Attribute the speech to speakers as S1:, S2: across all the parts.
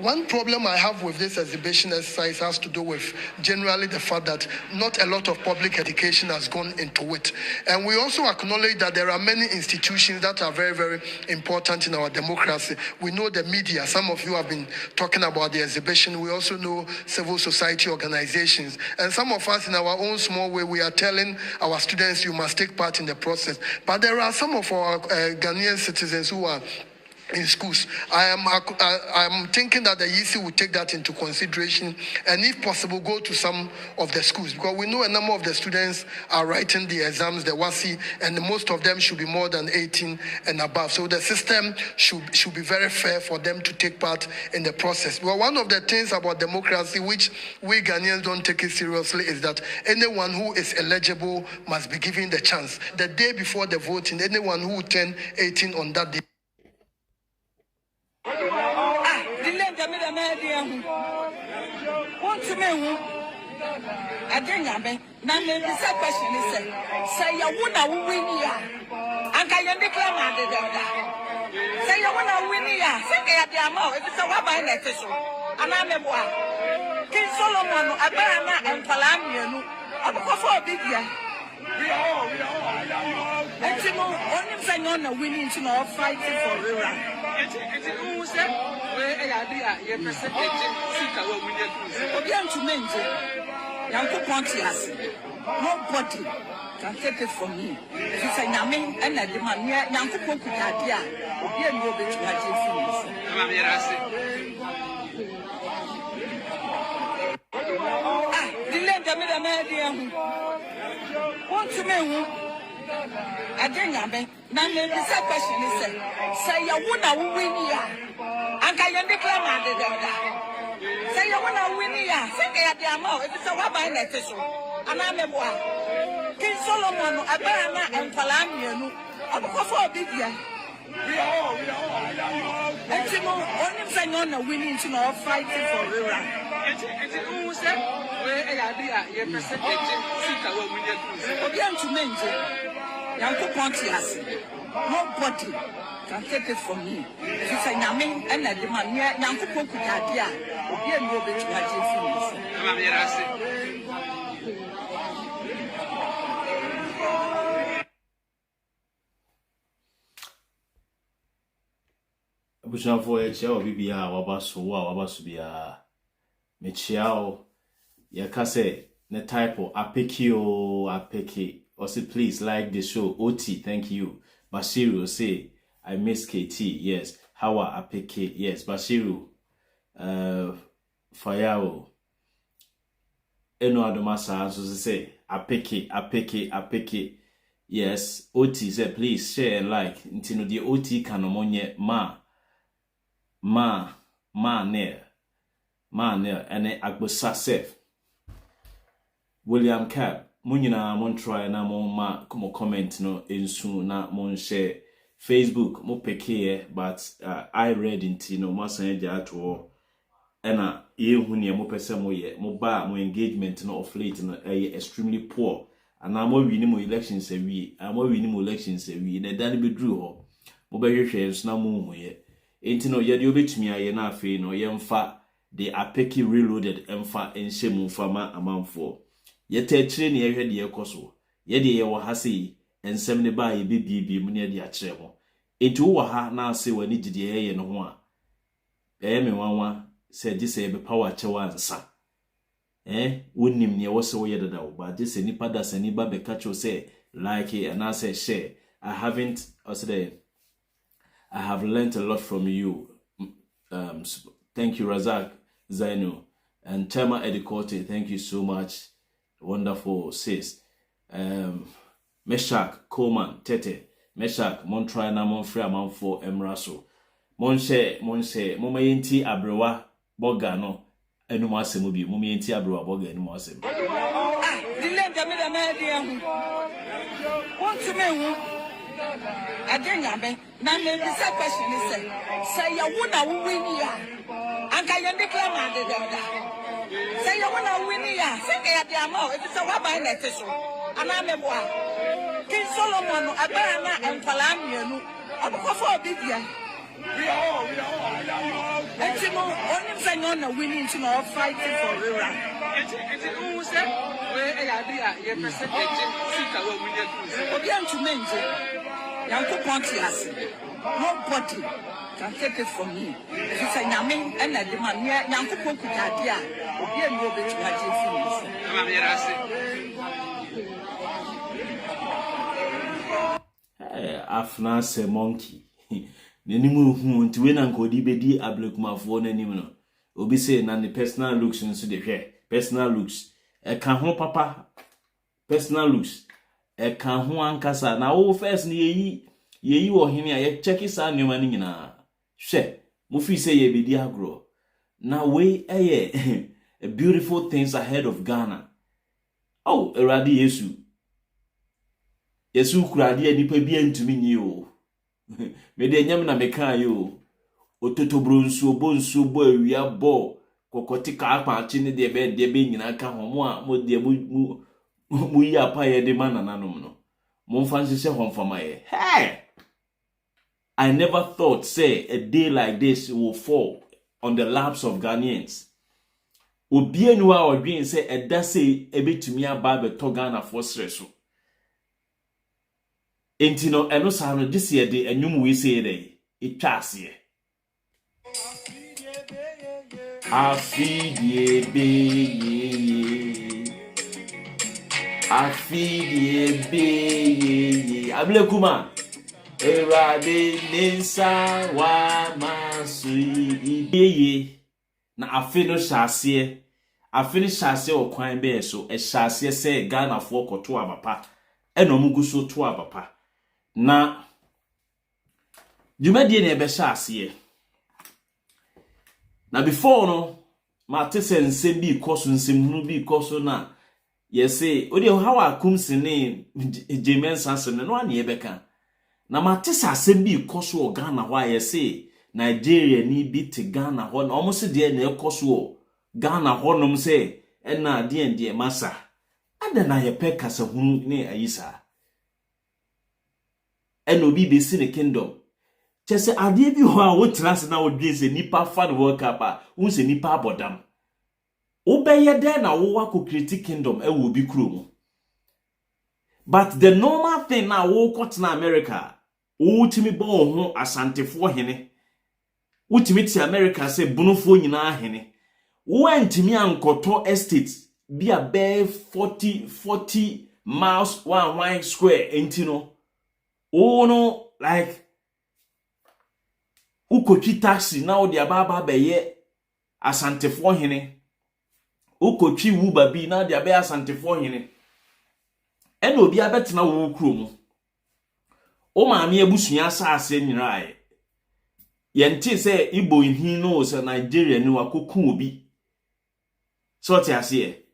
S1: One problem I have with this exhibition exercise has to do with generally the fact that not a lot of public education has gone into it. And we also acknowledge that there are many institutions that are very, very important in our democracy. We know the media. Some of you have been talking about the exhibition. We also know civil society organizations. And some of us in our own small way, we are telling our students, you must take part in the process. But there are some of our Ghanaian citizens who are in schools. I am thinking that the EC will take that into consideration and if possible go to some of the schools, because we know a number of the students are writing the exams, the WASI, and most of them should be more than 18 and above. So the system should be very fair for them to take part in the process. Well, one of the things about democracy which we Ghanaians don't take it seriously is that anyone who is eligible must be given the chance. The day before the voting, anyone who turn 18 on that day.
S2: I think I mean, now maybe the question is say you wanna win here. And can you declare that? Say you wanna win here. Say the amount. It's a what by next show. And I'm a boy. King Solomon, a banana and Palamian. I'm for big year. And you know, only thing on the winning to know fighting for real. It's who said, where I your percentage, sit away with your again to mention, Yanko Pontius. Nobody can take it from me. If you say Namin and I demand Yanko Pontiadia, you know that you want to me. I think I mean, now maybe the question is say you wanna win here. And can you declare that? Say you wanna win here. Say the amount. It's a what by next show. And I'm a boy. King Solomon, a banana and Palamian. I'm for big year. And you know, only thing on the winning to know fighting for real. It's who said, where I your percentage, sit away with your again to mention, Yanko Pontius. Nobody can take it from me. If you say Namin and I demand Yanko Pontiadia, you know that
S3: Abushan for a chair, Bibia, Wabasubia, Michiao, Yakase, the type of Apikki, or say, please like the show. OT, thank you. Bashiru say, I miss KT, yes. Hawa Apikki, yes. Bashiru, Fayao. Eno Adomasa so say Apikki. Yes, OT say please share and like. Intino the OT kanomonye ma ne ene agbosa sef. William Cap, munyina mon try na mon ma mo comment no ensu na mon share Facebook mo peke but I read intino mo san ja to ena ye hu ne mo pese mo ye mo ba mo engagement no of late no extremely poor and am we ni mo elections awie am we ni mo elections awie na dan be dru ho mo be hwehwe enso na mo hu ye enti no ye de obetumi aye na afi no ye mfa the Apikki reloaded emfa enhye mu fama amanfo ye ta kire ne ye hwe de ekoso ye de ye wo ha sei ensem ne ba ye bibiebi mu ne de a kire mo enti wo ha na ase wani gide ye no ho a me wanwa se ji se be power chewa nsa wonim ne wo se wo ye dada wo ba ji se nipa da se ni ba be catch say like and I say share I have learned a lot from you. Thank you Razak Zainu and Tema Edikote, thank you so much. Wonderful sis. Meshak Koman Tete Meshak Montry na Monfrey Amanfo Emraso Monse moma yenti abrewa boga no enum asem bi moma yenti abrewa boga enum asem
S2: dile ndame da na dia hu won't me hu agenya be na me be say question is say ya wo na wo wini ya anka ye declare na de da say ya wo na wini ya say ya de ama e be say wa ban na teso ana me boa King Solomon abara na enkwala mienu obukofo obibia we are only saying on winning to no fighting for Rira. Who said where I be a percentage seat away with you? Obian to Mensah, Yanko Pontius. Nobody can take it from me. If you say Yamin and I demand Yanko Pontiadia, Obian will be to
S3: my Afna se monkey. Nenimu hu nti we na nkodi bedi ablekumafo nanim no obi say na ne personal looks nso de hwe personal looks e ka ho papa personal looks e ka ho ankasa na wo first ne yeyi wo hene a ye check sa nyoma ni nyina hwe mo fi say ye bedi agro na we a beautiful things ahead of Ghana. Oh eradi Yesu kurade anipa bi antumi nyi o me de nyam na meka yo ototobro nsuo bo awia bo kokotika akpachi ne de be nyina ka ho mo a mo de mu yi apa ye de manananom no mo mfa nhye ho mfama ye hey I never thought say a day like this will fall on the laps of Ghanaians. Obi anu a odwen say eda say ebetumi aba be to Ghana for streso Entino eno sa no this year de enwum we say dey etwa ase afidie be ablekuma erade nensa wa masui ye na afino hyase okwan be so e hyase se Ghana fo koto abapa eno muguso to abapa na jumadi na ebe hyase na before no ma tese nsem bi koso nsem hunu bi koso na yese odi Hawa Koomson ne Mensah se no ane ebeka na ma tese asem bi koso o Ghana ho yese Nigeria ni bi te Ghana ho na omo se de na ekoso o Ghana ho nom se na de masa ada na ye pe kasa hunu ne ayisa eno bi be si ne kingdom chese ade bi ho a wo trans na wo dwese nipa fa no World Cup a wo se nipa abodam wo be ye de na wo wa ko create kingdom e wo bi kuro mu but the normal thing na wo kot na America wo timi bo ho asantefo hene wo timi ti America se bunofo nyina hene wo antimi ankoto estate bi a be 40 miles 1 square entino oh no like ukotwi taxi na wo de ababa be ye asantefo hene ukotwi wu babi na de abe asantefo hene ena obi abetena wo krom o maame abusua asase nyirae yenti se Igbo hin no se Nigeria ni wakoku obi so ti ase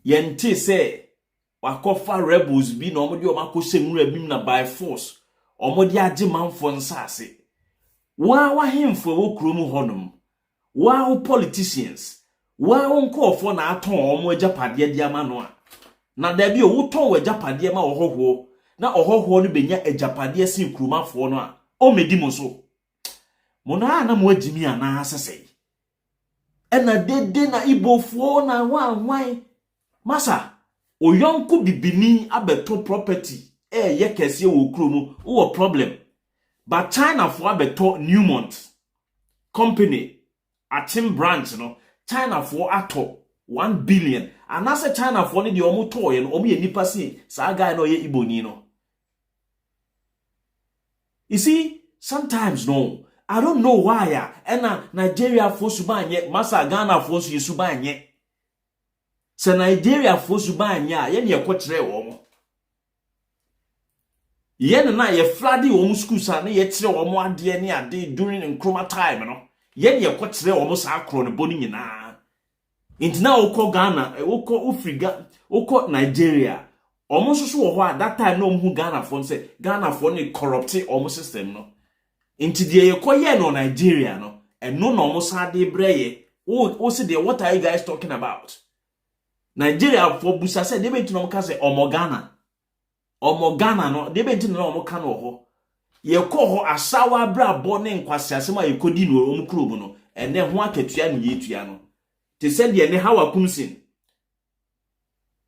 S3: yenti se wakofa rebels bi na omode omakosem rabim na by force omode age manfo nsase wa hemfo wo krom honum wa politicians wa nkofo na aton omo agapade de ama no a na da bi wo ton agapade ma ohoho na ohoho no benya agapade sin kromafo no a o medi mo so mona na mo agimi ana asese ena dede na ibofo na wanwan masa oyonko bibini abeto property ye kese wo kromu wo problem but China for abeto Newmont company Atim branch no China for ato 1 billion and as a China for ni de omo toy no omo ye nipa si sa guy no ye Iboni no. You see, sometimes no, I don't know why and Nigeria for subanye masa Ghana for su subanye se Nigeria for subanye ye ne kwetire wo yen na ye fladi wo school sa na ye tire wo ade ne ade during nkroma time no yen ye kwetire wo sa akro ne boni nyina intina okọ Ghana okọ Africa okọ Nigeria omo soso wo ho at that time no mhu Ghana for say Ghana for ne corrupt omo system no inti de ye koye no Nigeria no eno no omo sa de breye o se de what are you guys talking about Nigeria for busa say de beti no mo ka say omo Ghana no de benti no omo ka no ho ye ko ho asawa bra bo ne nkwasiase ma ye kodi no omo krobu no ene ho akatua ne yetua no te said ye ne Hawa Koomson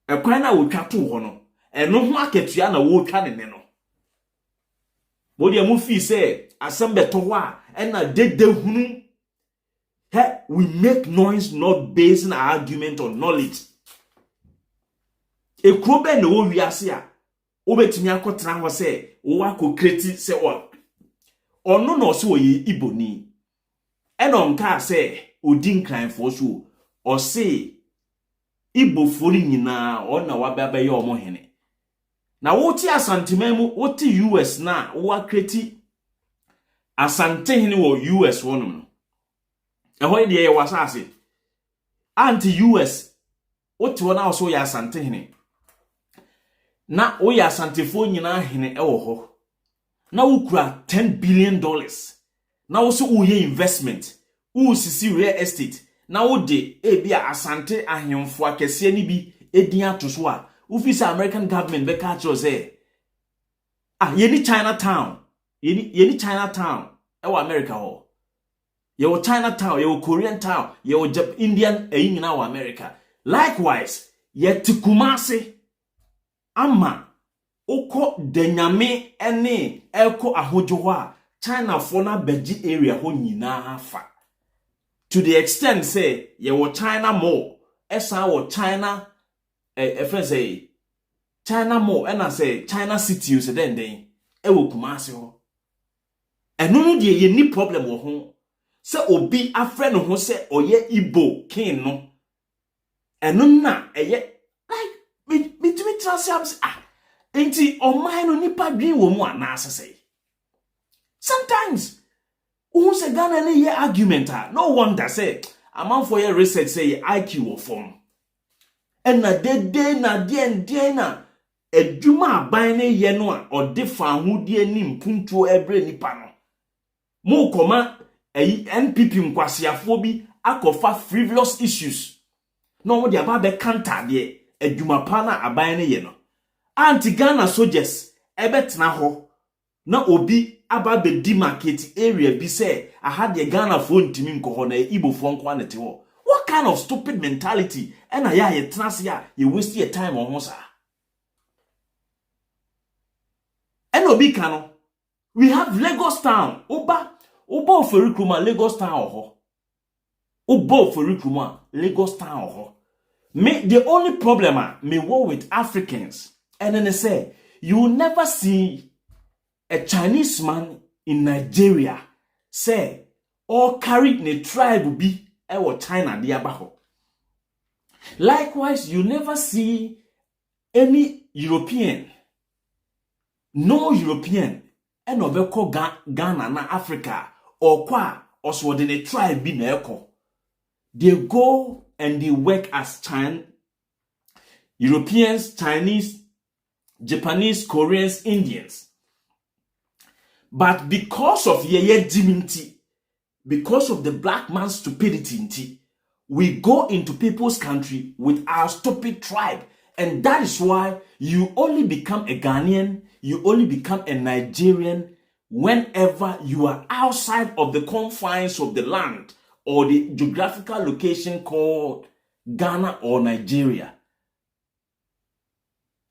S3: ekwan na wo twa to ho no eno ho akatua na wo twa ne no bodi amu fi say asem beto ho a ena dede hunu we make noise not based on argument or knowledge e krobe na wo wiase a obetimi akotra ho se wo akokrati se ono no se oye Iboni eno nka se odi nkran fo so o se Igbo fori nyina ona wababa ye omo hene na wo ti asantemam wo ti US na wo akrati asante hene wo US wonum no eho de ye wasase anti US wo ti wona wo so ya asante hene na wo ya asantefo nyina hene ewo ho na wo kura $10 billion na wo so wo ye investment wo sisi real estate na wo de bia asante ahemfo akese ni bi edin atoso a wo fi sa American government be ka cho say ye ni Chinatown ye ni Chinatown ewo America ho ye wo Chinatown ye wo Korean town ye wo Indian nyina wo America likewise ye tikumase ama oko denyame ene eko ahojo ho a China for na beji area ho nyina afa to the extent say ye wo China more esa wo China friend say China more and say China city you say den e wo Kumasi ho eno no de ye ni problem wo ho se obi afre no ho se oye Igbo king no eno na eye like me trans enti oman no nipa dwen wo mu ana asese sometimes who say Ghana ne ye argument no wonder say amount for your research say IQ or form and na de na de na eduma aban ne ye no a ode fa ahudi ani mpuntuo ebre nipa no mo koma NPP nkwasiafo bi akofa frivolous issues no mo de aba be counter de eduma pa na aban ne ye no anti Ghana soldiers ebetena ho na obi aba be di market area bi say aha de Ghana fo ntimi nkoho na Igbo fo nko anete ho what kind of stupid mentality and ya ye trans ya you waste your time on ho sa and obi kano we have Lagos town oba oferikruma Lagos town ho oba oferikruma Lagos town ho me the only problem me war with Africans and then they say you will never see a Chinese man in Nigeria say or carried the tribe be China de abaho. Likewise, you never see any European, no European, and obeko Ghana na Africa or kwa oswodene tribe bi na eko. They go and they work as Europeans, Chinese, Japanese, Koreans, Indians. But because of yeye diminity, because of the black man's stupidity, we go into people's country with our stupid tribe. And that is why you only become a Ghanaian, you only become a Nigerian whenever you are outside of the confines of the land or the geographical location called Ghana or Nigeria.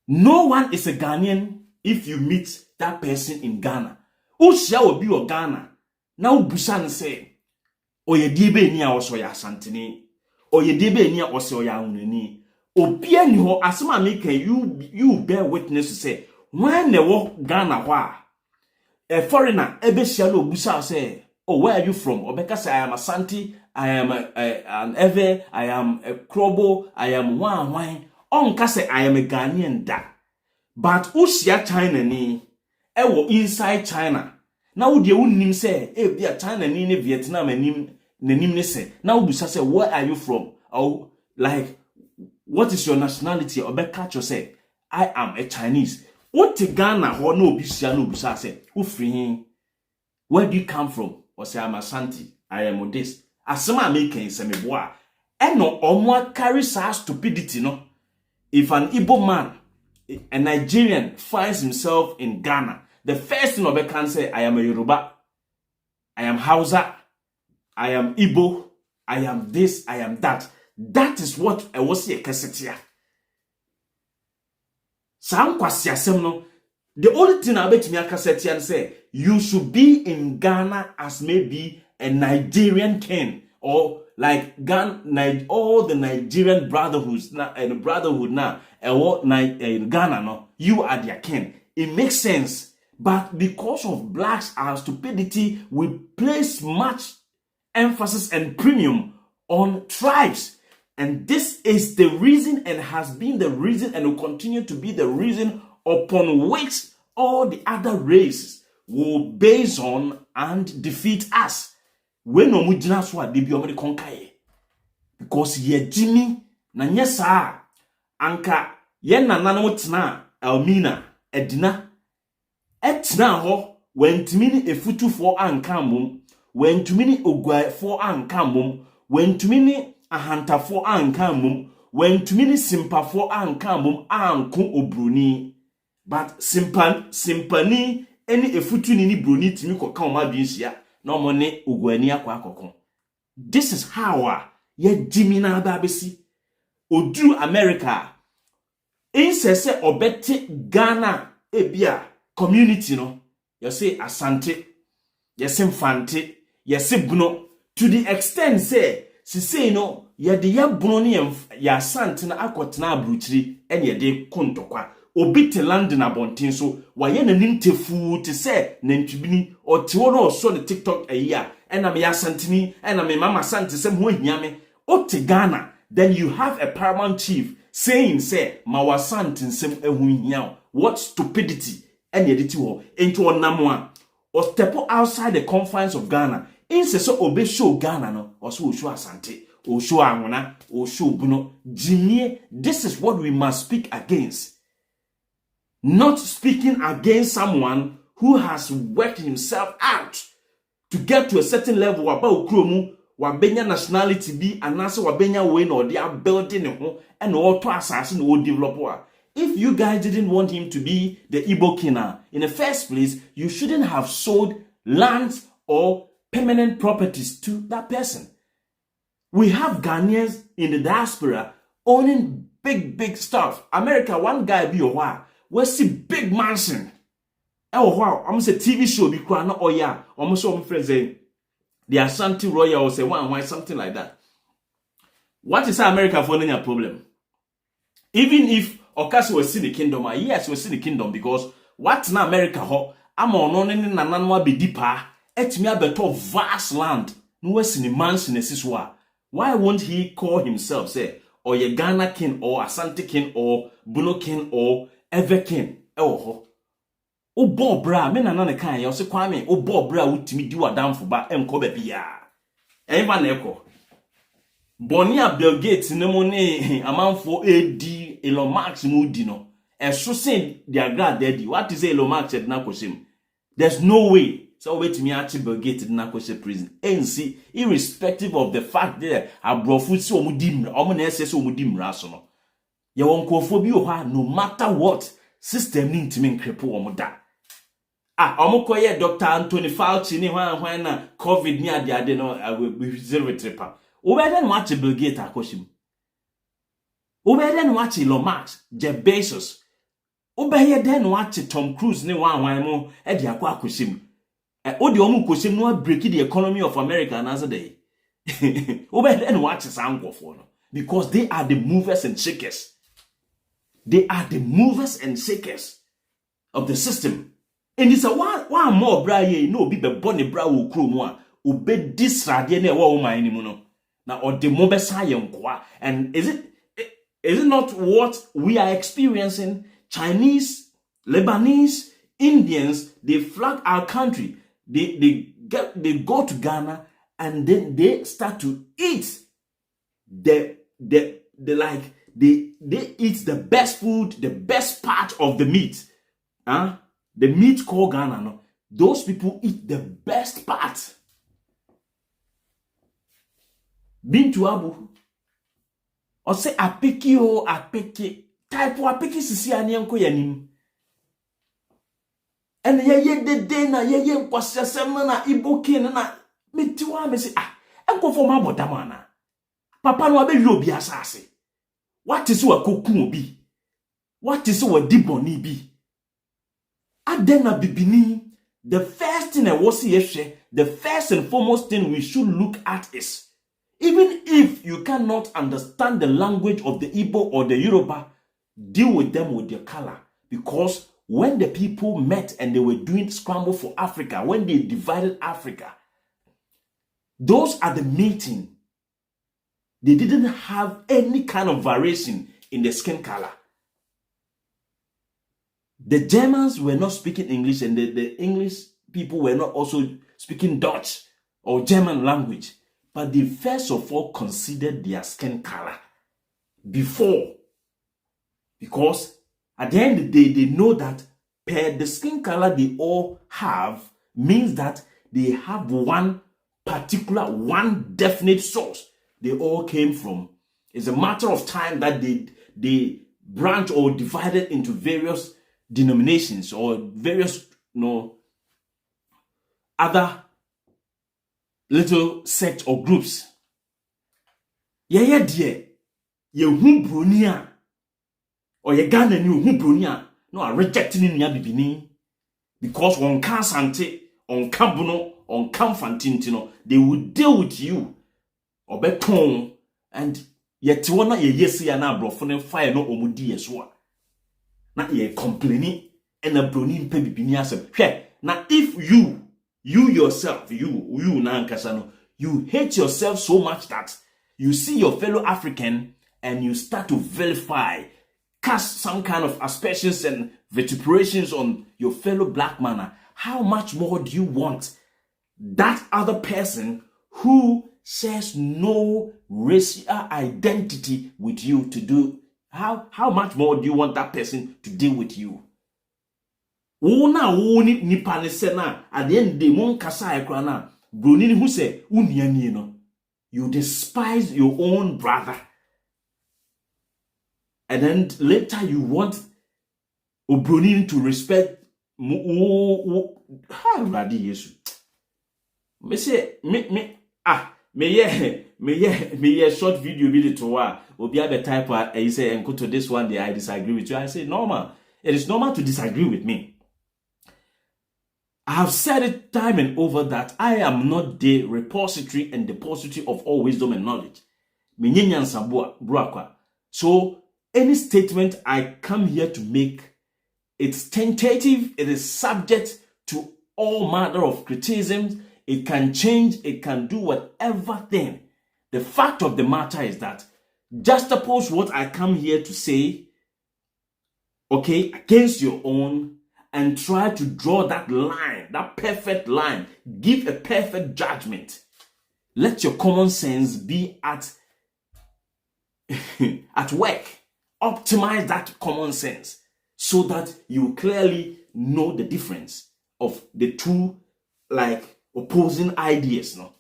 S3: No one is a Ghanaian if you meet that person in Ghana. Ushia will be your Ghana. Now Busan say, Oye dibe ni a osoya santini. Oye dibe ni a osoya unini. Obia ni ho asema make you bear witness to say when they walk Ghana wa a foreigner ebe shalo busa say, oh, where are you from? Obeka say, I am a Santi, I am an Eve, I am a Krobo, I am wine. Onka say I am a Ghanaian da. But usia China ni ewo inside China. Now de unnim say e bia China ni Vietnam anim nanim ne say. Now busa say, where are you from? Oh, like, what is your nationality? Obeka cho say, I am a Chinese. What Ghana ho no bisia no busa say, who free? Where do you come from? Or say, I'm a Santi, I am this. Asema making se me boa. Eno omwa carry sa stupidity no. If an Igbo man, a Nigerian, finds himself in Ghana, the first thing Obeka can say, I am a Yoruba, I am Hausa, I am Igbo, I am this, I am that. That is what I was here kesetia. Sam kwasi asem no. The only thing I bet me kesetia and say, you should be in Ghana as maybe a Nigerian king or like all the Nigerian brotherhoods and brotherhood now in Ghana no, you are their king. It makes sense, but because of blacks our stupidity, we place much emphasis and premium on tribes. And this is the reason and has been the reason and will continue to be the reason upon which all the other races will base on and defeat us. When no mujina so ade bi omede konkaye. Because ye jimi na nyesa anka ye nananom tena Elmina edina etena ho wentumi ni efutufo anka mom, wentumi ni ogwafo anka mom, wentumi ni ahantafo anka mum, wentumi ni simpafo anka mum anko obroni. But simpani any efutu ni broni timi koka o madwinsia na omo ne ogwani akwa akokon. This is how ye jimina babesi oduru America insese obete Ghana ebia community no, you say Asante, you say Mfante, you say Buno, to the extent say say no, ye de ya broni ya Asante na akotena abruchiri enye de kontokwa obi te land na bontin so waye nanim tefu te se nantwibini o te wo no so ne TikTok ayi ena me ya Asanteni ena me mama Asante se ho ahia me o te Ghana. Then you have a paramount chief saying say mawa Asante nsem ehun hia. What stupidity enye de ti wo enti onamo a o step outside the confines of Ghana. Inse so obe show Ghana no o so show Asante o show Anwona o show Buno jimie. This is what we must speak against. Not speaking against someone who has worked himself out to get to a certain level about ukromu wabenya nationality bi anase wabenya way no they are building ho and all to assassin or developer. If you guys didn't want him to be the Igbo king in the first place, you shouldn't have sold lands or permanent properties to that person. We have Ghanaians in the diaspora owning big stuff. America, one guy be a while, we see big mansion. Oh wow, I'm say TV show be quite not almost some friends saying the Ashanti Royal or say why something like that. What is America for any problem? Even if Okasi was in the kingdom, yes, we see the kingdom because what now America ho I'm on nananwa be deeper. Et me abeto vast land. No was in the mansion as is wa. Why won't he call himself, say, or ye Ghana king, or Asante king, or Buno king, or Ever king? Oh, Bob Bra, men and can you say, Kwame, Bob Bra, would me do a damn for ba and Kobe Pia. Evan Echo. Bonia Bill Gates, no money, amount for AD, Elon Musk, Moodino. And so saying, they are glad daddy. What is Elon Musk at Nakosim? There's no way. So wait me actually Bill Gates in Nakoshe prison. And see, irrespective of the fact that I brought food so mudim, omonese so mudim rasono. Ya wonkophobia no matter what system need to mean cripple omoda. Omokoye Dr. Anthony Fauci ni hwan na COVID ni ade no zero tripa. Obeden watch Bill Gates akoshim. Obeden watch Elon Musk, Jeff Bezos. Obeden watch Tom Cruise ni hwan mo e de akwa akoshim. Odi omu koshim no break the economy of America another day. Obeden watch sangofo no because they are the movers and shakers. They are the movers and shakers of the system. And it's a one more bra ye no be bonny bra wo kro mu a obe disrade na e wo man ni mu no na o de mo be sayen kwa. And is it not what we are experiencing? Chinese, Lebanese, Indians, they flag our country. They go to Ghana and then they start to eat they eat the best food, the best part of the meat. The meat called Ghana, no? Those people eat the best part. Been to Abu. Or say Apikki o Apikki. Type of Apikki sisi anyanko yanim. And ye de day na ye kwasesem na iboke na metiwa me say enko for ma bodamana. Papa no abe obi asase. What is wa koku obi? What is wa diboni bi? Adena bibini, the first thing I was here, the first and foremost thing we should look at is, even if you cannot understand the language of the Igbo or the Yoruba, deal with them with their color. Because when the people met and they were doing scramble for Africa, when they divided Africa, those at the meeting, they didn't have any kind of variation in the skin color. The Germans were not speaking English, and the English people were not also speaking Dutch or German language. But they first of all considered their skin color before. Because at the end of the day, they know that per the skin color they all have means that they have one particular, one definite source they all came from. It's a matter of time that they branch or divided into various denominations or various other little sects or groups. Dear, you Brunia or ye Ghana new Brunia no are rejecting in ya bibini because on can sante, on cambuno, on camfantintino, they will deal with you or beton and yet one ye yesi na brofone fire no omudi yeswa. Na ye complaining and a brony pe bibini asem. Now if you yourself, you na nkasano, you hate yourself so much that you see your fellow African and you start to vilify, cast some kind of aspersions and vituperations on your fellow black man, how much more do you want that other person who shares no racial identity with you to do? How much more do you want that person to deal with you? Nipa ne se na at the end de mon kasa ekra na broni ni hu se uniani no, you despise your own brother, and then later you want obroni to respect radi yesu me say me short video be to wa obi abe type you say and go to this one day I disagree with you. I say normal. It is normal to disagree with me. I have said it time and over that I am not the repository and depository of all wisdom and knowledge. So any statement I come here to make, it's tentative, it is subject to all manner of criticisms. It can change, it can do whatever thing. The fact of the matter is that juxtapose what I come here to say, okay, against your own, and try to draw that line, that perfect line. Give a perfect judgment. Let your common sense be at work. Optimize that common sense so that you clearly know the difference of the two like opposing ideas. No?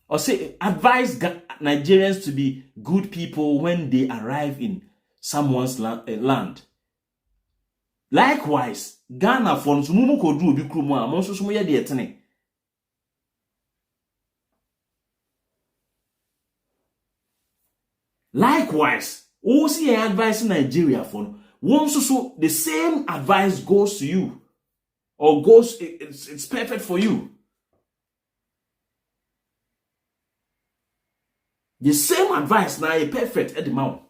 S3: Or say, advise Nigerians to be good people when they arrive in someone's land. Likewise, Ghana for Nsumumu kodu obi krumu a monso so ye de etene. Likewise, also you advise Nigeria for once so the same advice goes to you, or goes it's perfect for you. The same advice now is perfect at the mouth.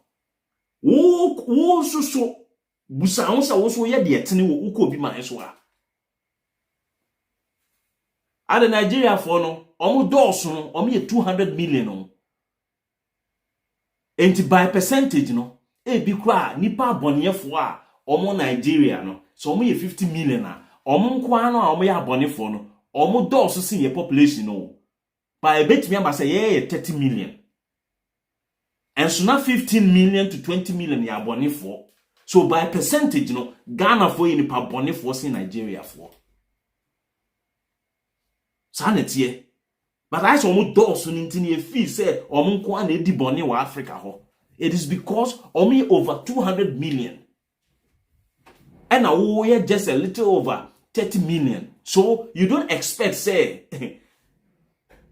S3: Also so busa onsa also ye de etene wo uko bi man so a. At Nigeria for no, omo dɔɔso no, omo ye 200 million no. And by percentage no, bi kwa nipa abonefo a omo Nigeria no, so omo ye 50 million a, omo nkwa no a omo ye abonefo no, omo dɔɔso sin ye population no. By betimi aba say ye 30 million. And so now 15 million to 20 million ya abonefo. So by percentage no, Ghana for ye nipa abonefo sin Nigeria for. Sanity. But I saw more doors on intini fee say or munkwan edi boni wa Africa ho. It is because only over 200 million. And now we are just a little over 30 million. So you don't expect say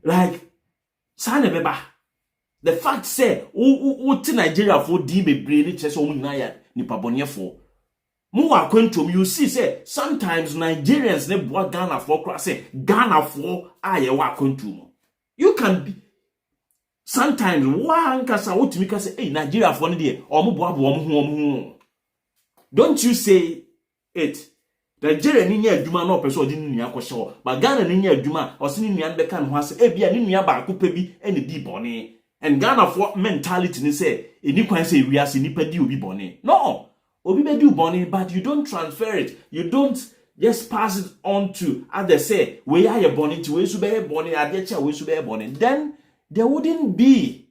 S3: like Sane beba. The fact say o Nigeria for di be brain chese o munaya ni pabonye for. Mo akwentom you see say sometimes Nigerians ne boa Ghana for kra say Ghana for aye wa akwentom. You can be sometimes one kasa otimi ka say hey Nigeria for no dey omo boa omo. Don't you say it. Nigeria ni nya adwuma na opeso odi nua akɔhye but Ghana ni nya adwuma ɔse ni nua beka no ase bia ni nua ba akɔpa bi ene di bɔne. And Ghana for mentality ni say eni kwan say wiase nipa di obi bɔne. No. Obi be do bɔne, but you don't transfer it. You don't just pass it on to others. Say we are your bɔne to we su be bɔne adecha we su be bɔne. Then there wouldn't be.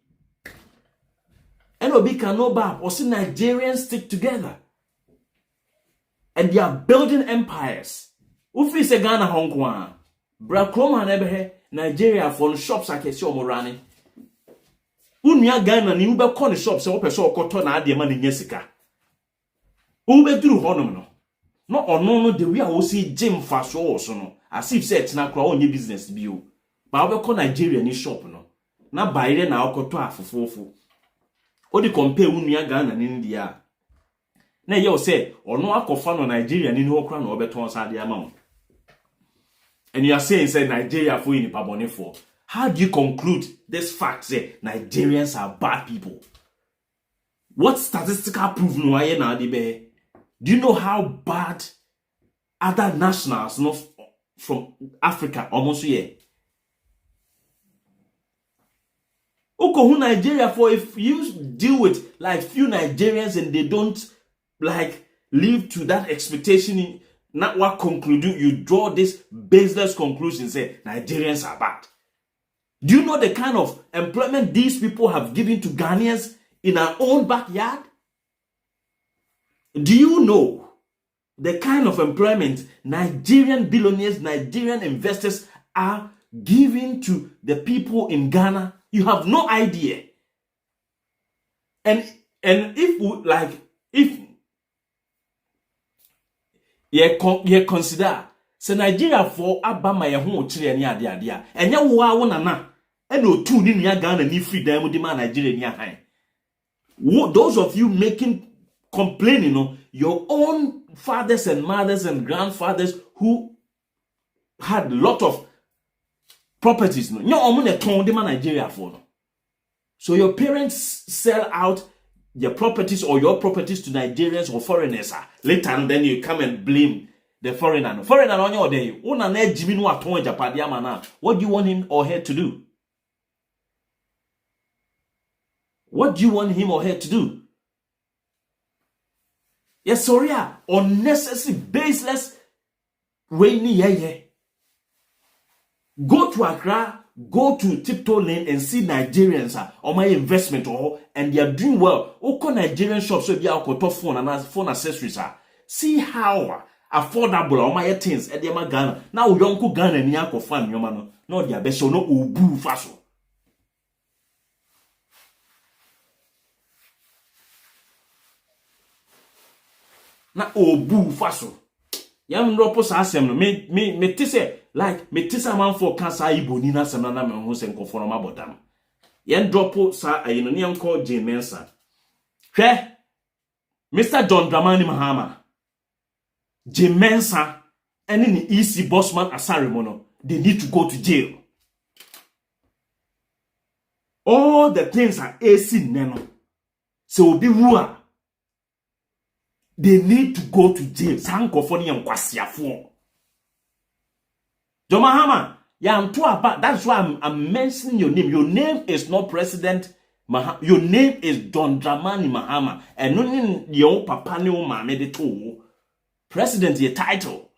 S3: And obi can no bab or see Nigerians stick together. And they are building empires. Ufi se Ghana Hong Kong. Bra Kroma nebehe Nigeria for shops akesi omorani. Unya Ghana ni ube kɔ ne shop se opeso okoto na ade ma ne nyesika. Ube duru honom no. No ono no the way I see Jim Faso also no. As if say tina kra onye business bi o. Ba ube kɔ Nigeria ni shop no. Na baire na okoto afofofo. Odi compare unya Ghana ni India. Na ye o say ono akofa no Nigeria ni ho kra na obeton sa ade ama. And you are saying say Nigeria for in pabone for. How do you conclude this fact say Nigerians are bad people? What statistical proof no aye na de be? Do you know how bad other nationals not from Africa almost here? Oko who Nigeria for if you deal with like few Nigerians and they don't like live to that expectation, not what conclude you draw this baseless conclusion say Nigerians are bad. Do you know the kind of employment these people have given to Ghanaians in our own backyard? Do you know the kind of employment Nigerian billionaires, Nigerian investors are giving to the people in Ghana? You have no idea. And if you consider say Nigeria for abama ye ho chire ni ade ade a enya wo a wo nana e na otu ni nua Ghana ni freedom mu di ma Nigeria ni ahan. Those of you making complaining, no, your own fathers and mothers and grandfathers who had a lot of properties, no, your own ton di ma Nigeria for no. So your parents sell out their properties or your properties to Nigerians or foreigners. Later and then you come and blame the foreigner no on your day una na Jimmy no aton Japadi amana. What do you want him or her to do? What do you want him or her to do? Yes, sorry, unnecessary, baseless, rainy, yeah. Go to Accra, go to Tiptoe Lane and see Nigerians on my investment and they are doing well. Oko Nigerian shops so be top phone and phone accessories. See how affordable on my things at the Ghana. Now we don't go Ghana and Yako fan, your man. No, they are best no ubu faso. Na obu faso. Yam ropo sa asem no me tise like me tise man for cancer ibo ni na asem na me ho se nkofo no mabodam. Yen dropo sa ayino ni anko J Mensah. Hwe Mr. John Dramani Mahama. J Mensah and the EC Bossman Asarimono, they need to go to jail. All the things are AC Neno. So be rua. They need to go to jail. Sankofoni and Kwasiafo. John Mahama, that's why I'm mentioning your name. Your name is not President Mahama. Your name is Don Dramani Mahama. And no your papa ne o mame de to. President your title.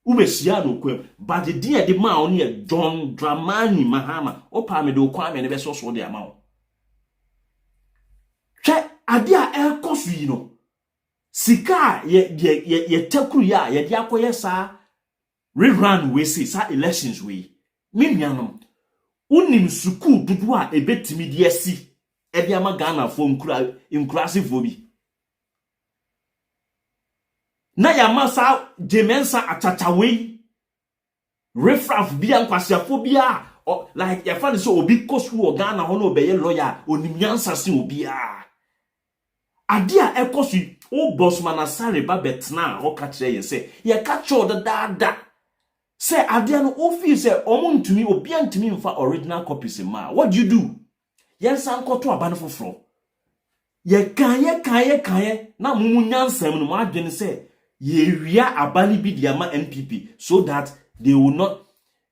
S3: Umesiano kwem. But the dear the man only Don Dramani Mahama. O pa me do kwame ne be so so de ama. Che adia el kosu yi no. Sika ye tekuru ya ye dia koye sa rerun we say sa elections we. Me nuanom unim suku dudu a ebetimi de asi e dia ma Ghana fo inclusive bi. Na ya masa J Mensah achachawe refraf bia nkwasiafo bia like ya fa so obi kosu o Ghana ho no be ye lawyer onimyansa se obi a ade a ekosu o bossman asare ba betna o ka kire ye se ye ka cho da say ade no o feel say omuntumi obi antumi mfa original copies ma. What do you do? Yen san koto abane foforo ye kan na mumunyansam no mo adwene say ye wia abani bi dia ma NPP so that they will not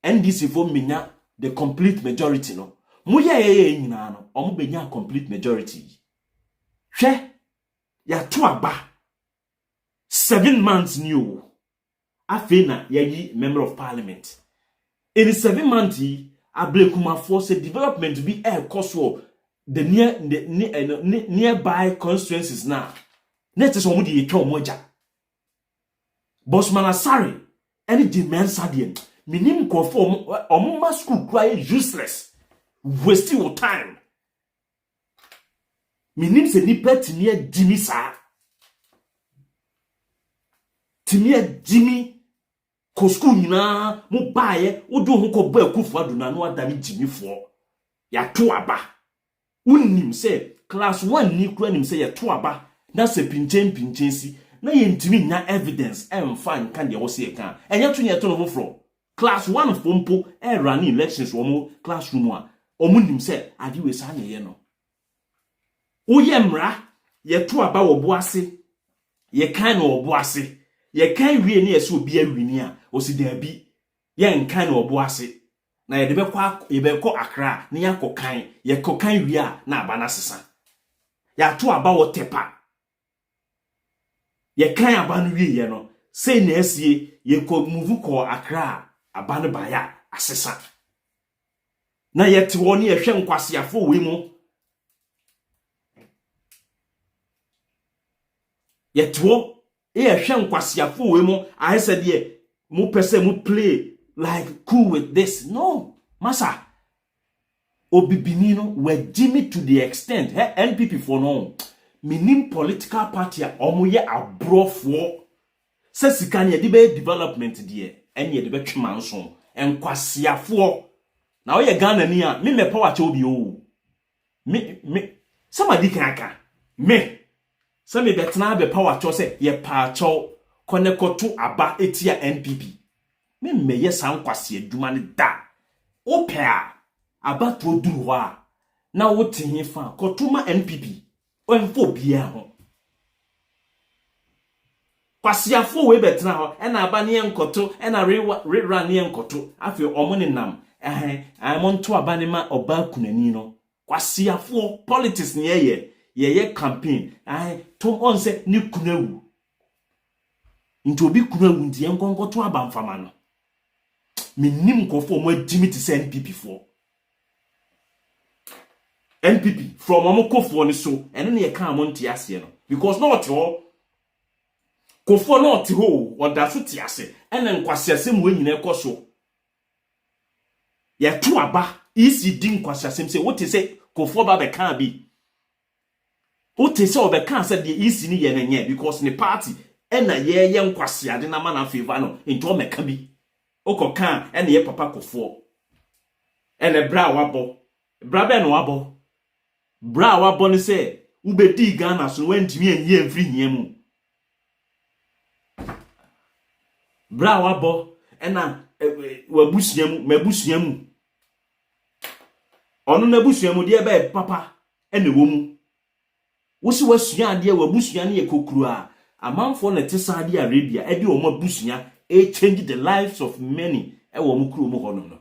S3: NDC for menya the complete majority no. Mu ye nyina no omo benya complete majority. Hwe ya to aba 7 months new afena ye member of parliament. In 7 months ablekuma force development be air cost the nearby constituencies now. Net is omo de etwa omoja. Bossman Asare any J Mensah de minim conform omo school cry useless wasting your time. Minim se ni pet near Jimmy sa timia Jimmy ko school nyina mo baaye odo ho ko ba akufu aduna no adani Jimmy fo ya to aba unnim se class 1 ni kura nim se ya to aba na se pinchen si na ye ntimi nya evidence emfa nka de wo se ka enya to ne to no foforo class 1 fompo e run elections wo mo classroom a omunim se ade we sa ne ye no Uye mra, ye to aba wo boase, ye kan no wo boase, ye kan wie ne yeso obi awini a, osi da bi, ye nkan no wo boase, na ye de be kwa Accra, ne yakokan, ye kokan wie a na aba na sesa. Ya to aba wo tepa. Ye kan aba no wie ye no, sei na esie, ye ko move ko Accra, aba no ba ya asesa. Na ye te wo ne ye hwe nkwasiafo we mu. Yetwo hwe nkwasiafo we mu I said ye mu pese mu play like cool with this. No masa obibini no we Jimmy to the extent NPP for no minim political party a omoye abrofo se sika ne de be development de enye de be twema nso enkwasiafo na oye Ghana ni a me mepa wa che obi o me somebody can aka me Sami betna be power cho se ye pa cho konekoto aba etia NPP. Me meye san kwase aduma ne da. Ope a aba to duru wa na wote hin fa kotuma NPP. Onfo bia ho. kwasiafo we betena ho e na aba ne enkoto e na rera ne enkoto afi omo ne nam amonto aba ne ma oba kunani no kwasiafo politics ne ye campaign tom on se ni kunawu nti obi kunawu nti enkonkoto aba mfama no minim kofo mo adimi ti se NPP fo NPP from omo kofo ni so ene ne ye ka amonti ase no because not all kofo not ho oda so ti ase ene nkwasiasem we nyina ekoso ye to aba isi din nkwasiasem se what say kofo ba be kan bi what say obeka say the isi ni ye nenye because ni party ena ye nkwasiade na mana favor no into meka bi okoka ene ye papa kofo ene bra wabo bra be no wabo bra wabo ni say ubedi Ghana so wantimi enye mfiri hiemu bra wabo ena wabusuamu mabusuamu onu na busuamu de be papa ene womu wosi wasua ade wabusua ne yekokuru a amanfo na tesa ade Arabia e de o mabusua e change the lives of many e wo mukuru mu hono no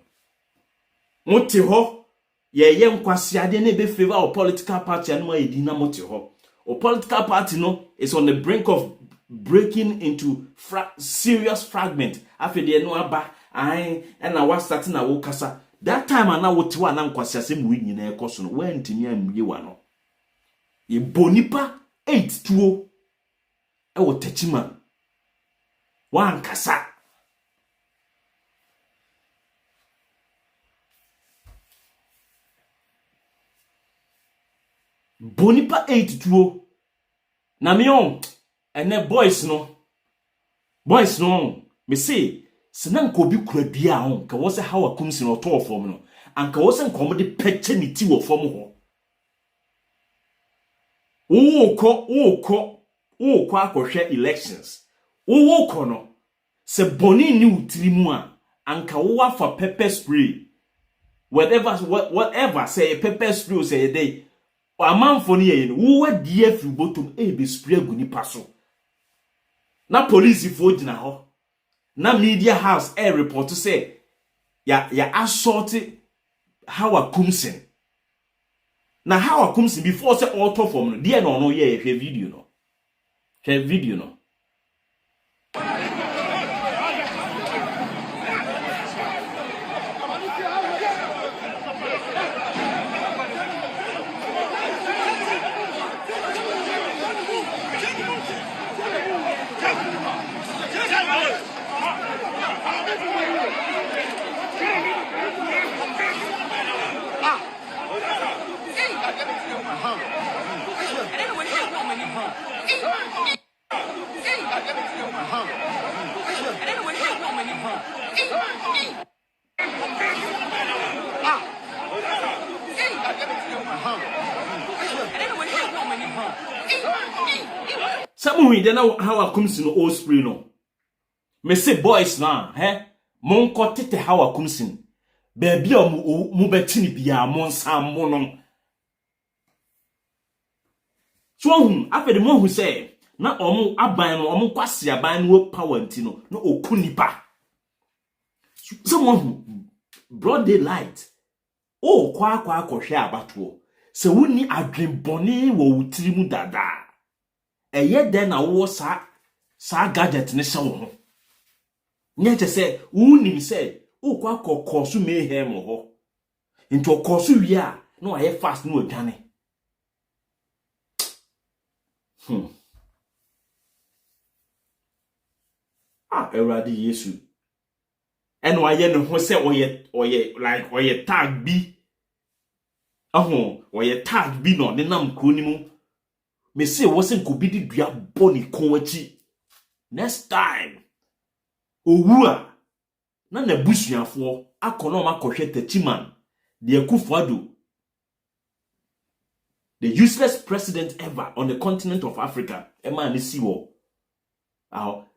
S3: mote ho ye nkwase ade ne be favor our political party anu ayedi na mote ho o political party no is on the brink of breaking into serious fragment after the no aba and na was starting na wo kasa that time na wo tewa na nkwase asem we nyina ekoso no wantimi amye wa no ye bonipa 8 tuo e wo tachima wan kasa bonipa 8 tuo na mion ene boys no me say senan ko bi kura bia ho ka wo se Hawa Koomson o to form no anka wo se nkom de peche ni ti wo form ho wo ko akohwe elections wo ko no se boni ni utirimu a anka wo afa pepper spray whatever say pepper spray say dey amanfo ni ye no wo adi afi bottom e be spray guni paso na police fo gina ho na media house report to say ya assault Hawa Koomson na Hawa Koomson before say auto form no dia no ye video no Samu de na Hawa Koomson o spray no me say boys na monko tete Hawa Koomson baby o mu betini bia monsam mo no so hu afede mo hu say na omu aban no omu kwase aban no power ntino no okunipa someone who broad daylight kwa akohwe abato se woni adwenbone wo wutirimu dada eye den na wo sa gadget ne se wo ho nye che se woni se kwa kokosu mehem ho into kosu wi a no aye fast no odwane Eradi Yesu eno aye ne ho se oye tag bi oye tag bi no de nam kro ni mu me say wo se nko bi di dua boni kon achi next time owu a na busuafo akono ma kohwe tachiman de Akufo-Addo the useless president ever on the continent of Africa man si wo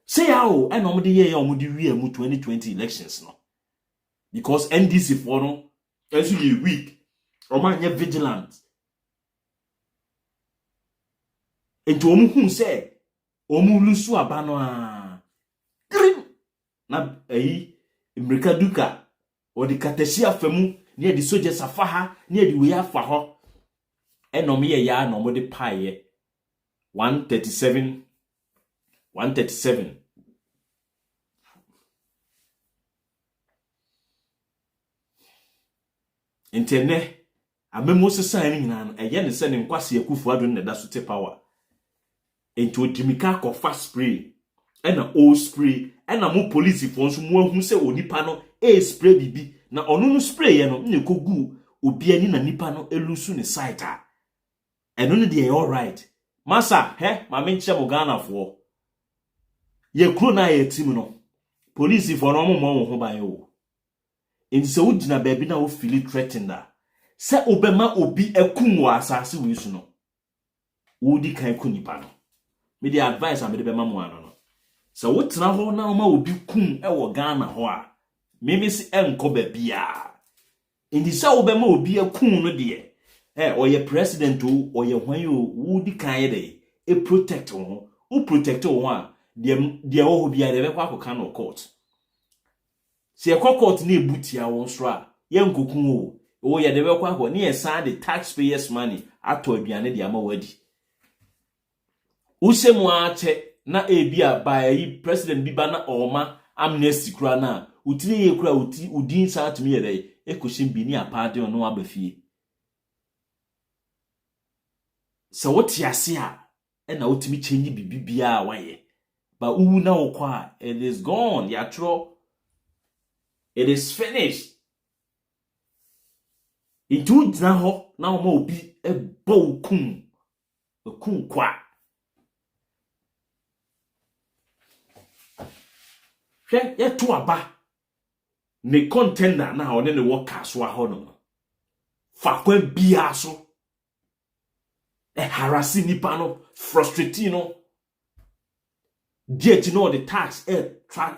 S3: say how and omde ye omde wi amu 2020 elections no because NDC for no as you weak o man ye vigilant enti omu hu say Omulusu abano a. Grim. Na Amerika duka. O di kateshi afemu. Ni di soje safaha. Ni di weya faho. Enomi ye ya no mo de paye. 137. Interne. Amemo sesa ni nyina no eye ne se ne nkwase akufu ado ne da so te power. Enti odimika ko fast spray. Ena old spray. Ena mo police fo nso mo ahu se onipa no spray bibi. Na ono no spray ye no ne kogu obi ani na nipa no elusu ne site a. Eno ne de all right. Masa, ma menche mo Ghana fo. Ye kro na ye tim no. Police fo no mo ho ban yo. Enti se wugina baabi na wo feel threatened da. Se obema obi ekum wo asase wo isu no. Wo di kan ku nipa no. Me dey advice am de bema mo ano no. Se wo tena ho na ma obi kum wo Ghana ho a. Me si enko baabi a. Enti se obema obi ekum no de oye president o oye hwan yo wo di kan ye dey e protect wo protect wo a de wo ho bia de be kwa akoka no court se e court na ebutia wo nso a ye nkokun wo ye de be kwa akọ na ye san the taxpayers money ato aduane de ama wadi usemu ache na ebia ba yi president bi ba na oma amnesty kura na utini ye kura udin sa atumi ye dey ekoshim bi ni apade no abafie. So what ya see and na ultimate change bibia waye. But uwu na okwa it is gone. Ya tro. It is finished. Itu dina ho na oma obi ebo kum. Kum kwa. Hwe ye to aba. Ne contender na one ne workers wa ho no. Fa kwan bia so. Harassing nipa no, frustrating no. Get no the tax ta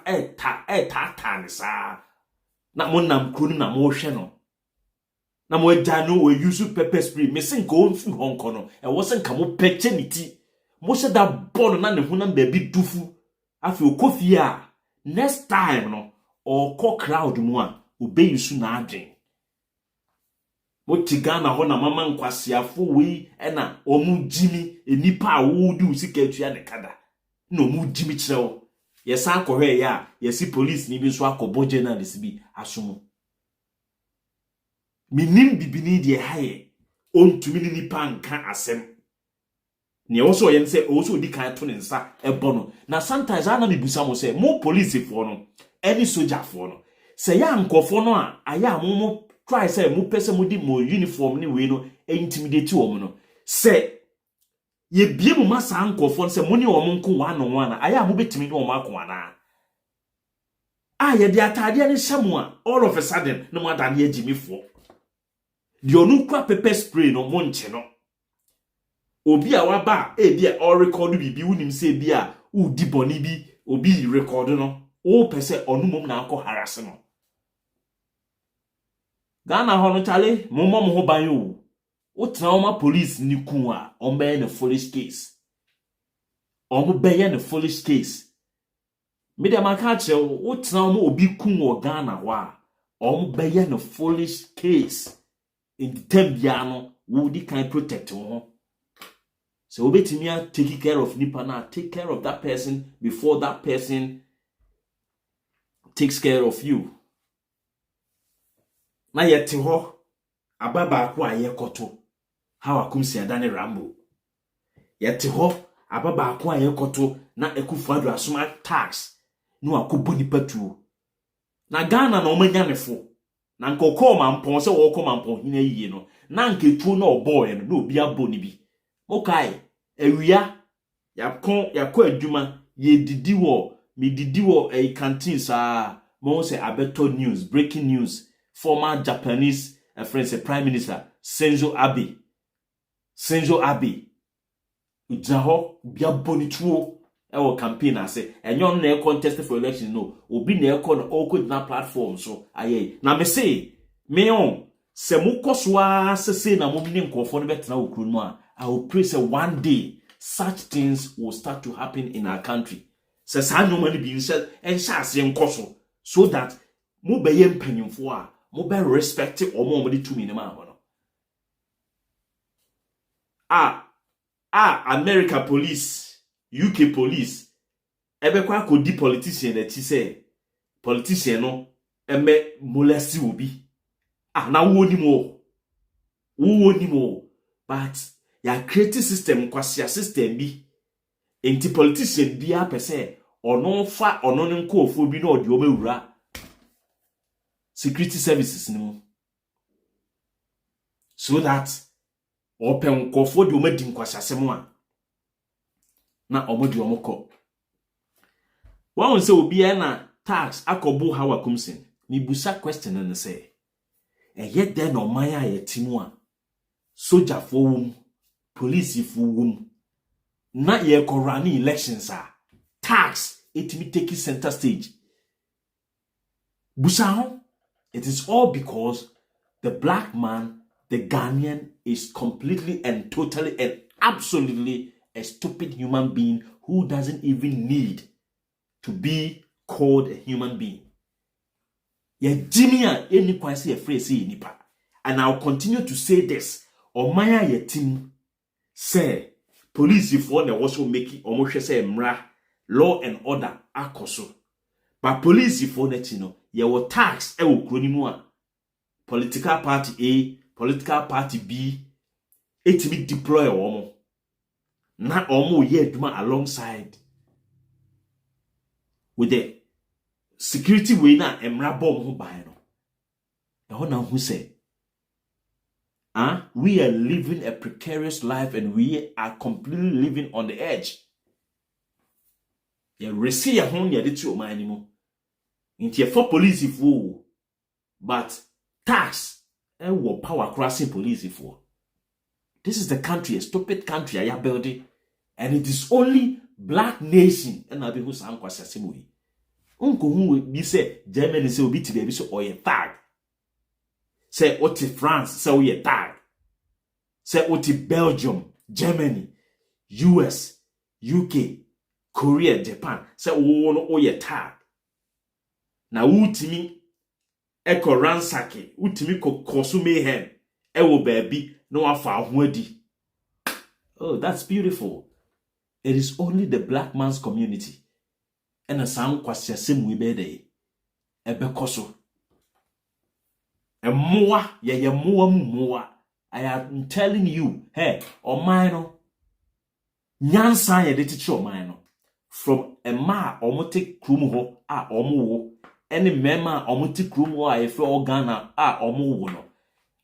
S3: sa. Na mo nam kunu na mo hwe no. Na mo da no we use pepper spray. Me sin go mfi Hong Kong no. E wo sen ka mo peche niti. Mo se da bon na ne ho na baby dufu. Afi okofie a next time no or call crowd mu a obey use na adwen. Motigana ho na mama nkwasiafo we na omu jimi enipa a wo di usika atua ne kada na omu jimi kirewo yesa akohwe ya yesi police ni bi so akobo journalist bi asomo minim bibini de haye ontumi ni nipa nka asem ne also yen say also di kan to ne nsa ebono na sometimes ana bibusa mo say mo police fo no any soldier fo no say ya nkofo no a aya mo try say mu pese mu di mo uniform ni we no intimidate wo no say ye bie mu masa nkofo say mu ni wo nko one on one aya mu betimi ni wo makoma na ye de atade ne shamu a all of a sudden no more than ye jimifo di onu kwa pepper spray no mo nche no obi a waba bia or record bibi unim say bia u di boni bi obi record no o pese onu mom na akọ harass no Ghana hono chale mommo mo ho ban yo o trauma police ni ku a on be na foolish case on be na foolish case me dem aka che o trauma obi ku wo Ghana wa on be na foolish case in tembia no wo di kan protect wo so obetimi take care of nipa na take care of that person before that person takes care of you. Na yete ho ababa ko ayekoto Hawa Koomson adane Rambo yete ho ababa ko ayekoto na Ekufuado asoma tax no akobo nipa tuo na Ghana na omanya nefo na nkokọ mampon se wo ko mampon hina yiye no na nketuo na oboy no na obi abo ni bi mokai ewia yakọ adwuma ye didi wo me didi wo canteen sa mo se abeto news breaking news former Japanese friend say Prime Minister Shinzo Abe ujaho bia bonituo e wo campaign ase enyon na e contest for election no obi na e na oko na platform so aye na me say me on se mukosoa sese na mo ni nkofo no betena okuru no a I will pray say one day such things will start to happen in our country. Says I normally being said and shas yen koso so that mo be yen penimfo a mo be respect or mo money to me no. America police, UK police, ebe kwa kodi politician that he say politician no eme molesti obi. Na wo ni mo. But ya create system kwasia system bi. Enti politician bi a pese ono fa ono nkofo bi na odi omewura security services ni mo. So that open nkofo di omadi nkwasiasem a na omodi omoko. One say obi na tax akobo Hawa Koomson. Mi busa question and say yet then no maya ye timu a soldier for wom police for wom na ye korani elections a tax it me take center stage. Busa, it is all because the black man, the Ghanaian, is completely and totally and absolutely a stupid human being who doesn't even need to be called a human being. Ye Jimmy any kwasi a phrase nipa. And I'll continue to say this. O maya ye team say police if one also making almost say mra law and order akoso. But police if one ye will tax e wo kroni political party A, political party B, etimi deploy omo. Na omo ye duma alongside with the security way na emra bomb ho ban no. The na who say we are living a precarious life and we are completely living on the edge. Ya resi ya hon ya de ti o man ni mo. Inti for police for but tax will power crossing police for. This is the country, a stupid country I am building, and it is only black nation and I be who sam kwasa semui. Unko hu bi say Germany say obi ti be so oye tag. Say oti France say oye tag. Say oti Belgium, Germany, US, UK, Korea, Japan say wo no oye tag. Na utimi eko ransake utimi kosu mayhem ewo baby no afa ahoadi. Oh, that's beautiful. It is only the black man's community and a sound kwasiasem we be dey ebe koso emoa ye moa. I am telling you, hey, o man no nyansa ye de teach o man no from a ma omote krum ho a omo any mema omuti krum wa efe organa omu wo no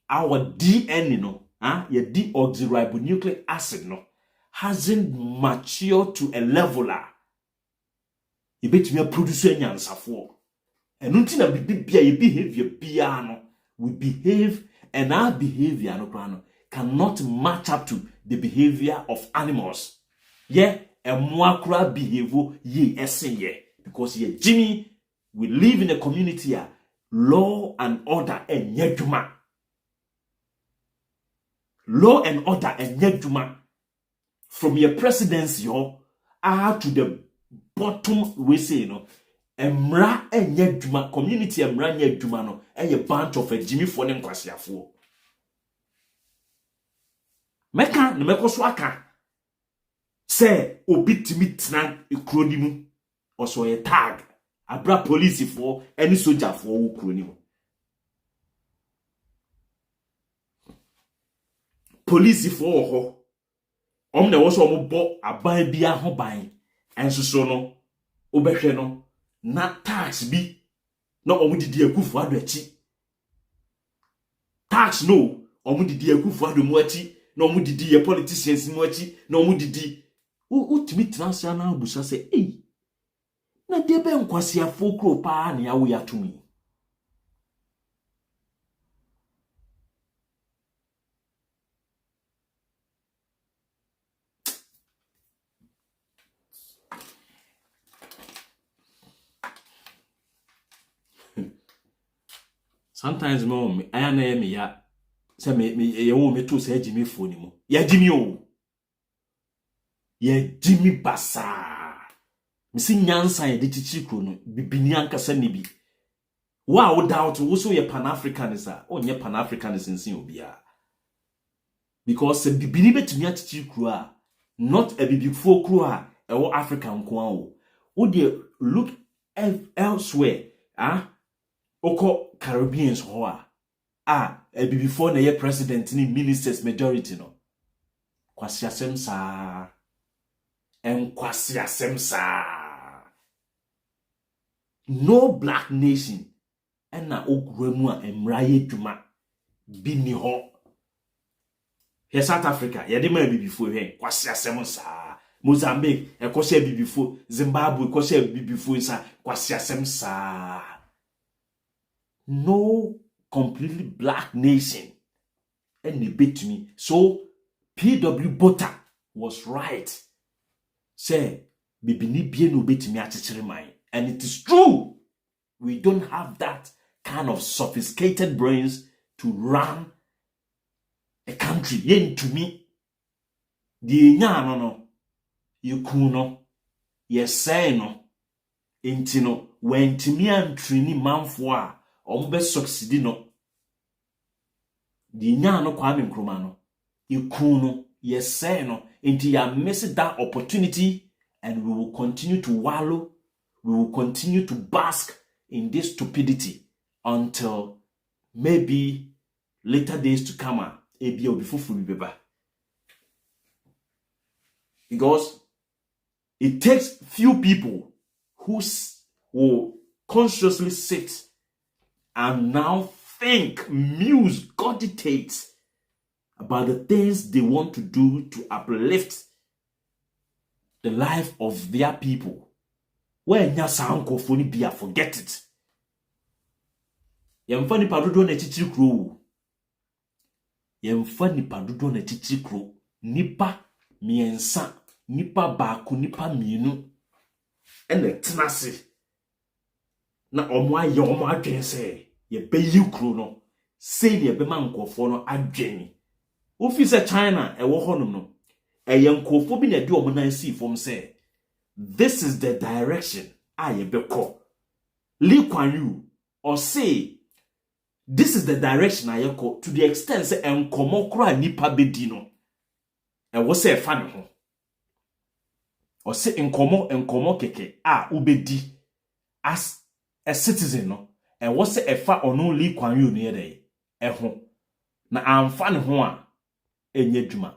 S3: our DNA no your deoxyribonucleic acid no hasn't matured to a level you bet me produce nyansafo enunti na bibia your behavior bia no we behave and our behavior no cannot match up to the behavior of animals. Yeah, a mwakra behavior ye esen ye because ye Jimmy we live in a community here, law and order and yeduma. Law and order and yeduma. From your presidency to the bottom we say emra and yeduma community emra yeduma no a bunch of a Jimmy Fonem kwasiafo. Meka no meko so aka say obi timi tena ekronimu also a tag. Abra police for any soldier for who kroni. Police for ho. Na wo so mo bo aban bia ho ban. Enso no obehwe no na tax bi na omudidi akufu ado achi. Tax no omudidi akufu ado mu achi na omudidi ye politicians mu achi na omudidi utimi transfer na abusa say eh na debe nkwasi afokro pa na yawo yatumi. Sometimes mom I na me ya say me ye wo me to say Jimmy phone mo. Ya Jimmy o. ye Jimmy Basa. Missing Nyansa ye ditichi krono, bibini ankasa ni bi. Wow, doubt also ye Pan-Africanism, or ye Pan-Africanism in Sinobia. Because a bibini betumi atichi kro not a bibifo kro or African kwao. Would you look elsewhere? Oko Caribbeans hoa. A before na ye president ni ministers majority no. Kwasi asem sa. Kwasi asem sa. No black nation na ogwemu a emraye dwuma bi ni ho. Here South Africa, ye de ma before he kwasi asem sa. Mozambique, kwasi before Zimbabwe, kwasi before sa kwasi asem sa. No completely black nation and they beat me. So P.W. Butter was right. Say, bibini bienu beat me at mine. And it is true. We don't have that kind of sophisticated brains to run a country. Yen to me. The no. You kuno. Yes, say no. Intino. When Timmy and Trini Manfwa. Ombe succeed no. The nyano Kwame Nkrumah no. Ikuno, yes say no. Until you miss that opportunity, and we will continue to wallow, we will continue to bask in this stupidity until maybe later days to come. Because it takes few people who will consciously sit and now think, muse, cogitate about the things they want to do to uplift the life of their people. When Nyasanko Foni Bia, forget it. Yemfani padudo na chichi kro. Yemfani padudo na chichi kro. Nipa miensa, nipa baku, nipa mienu. Ene tenase. Na omwa ye omwa adwen se ye beyi kro no. Say ye be man nkofo no adwen. Ofi se China e wo honum no. E ye nkofo bi na de omo nan si fom say this is the direction I be ko. Lee Kuan Yew or say this is the direction I go to the extent say enkomo kra nipa bedi no. E wo say fa ne ho. Or say enkomo keke ubedi as a citizen no. E wo say e fa ono Lee Kuan Yew ne dey e ho. Na amfa ne ho a enye dwuma.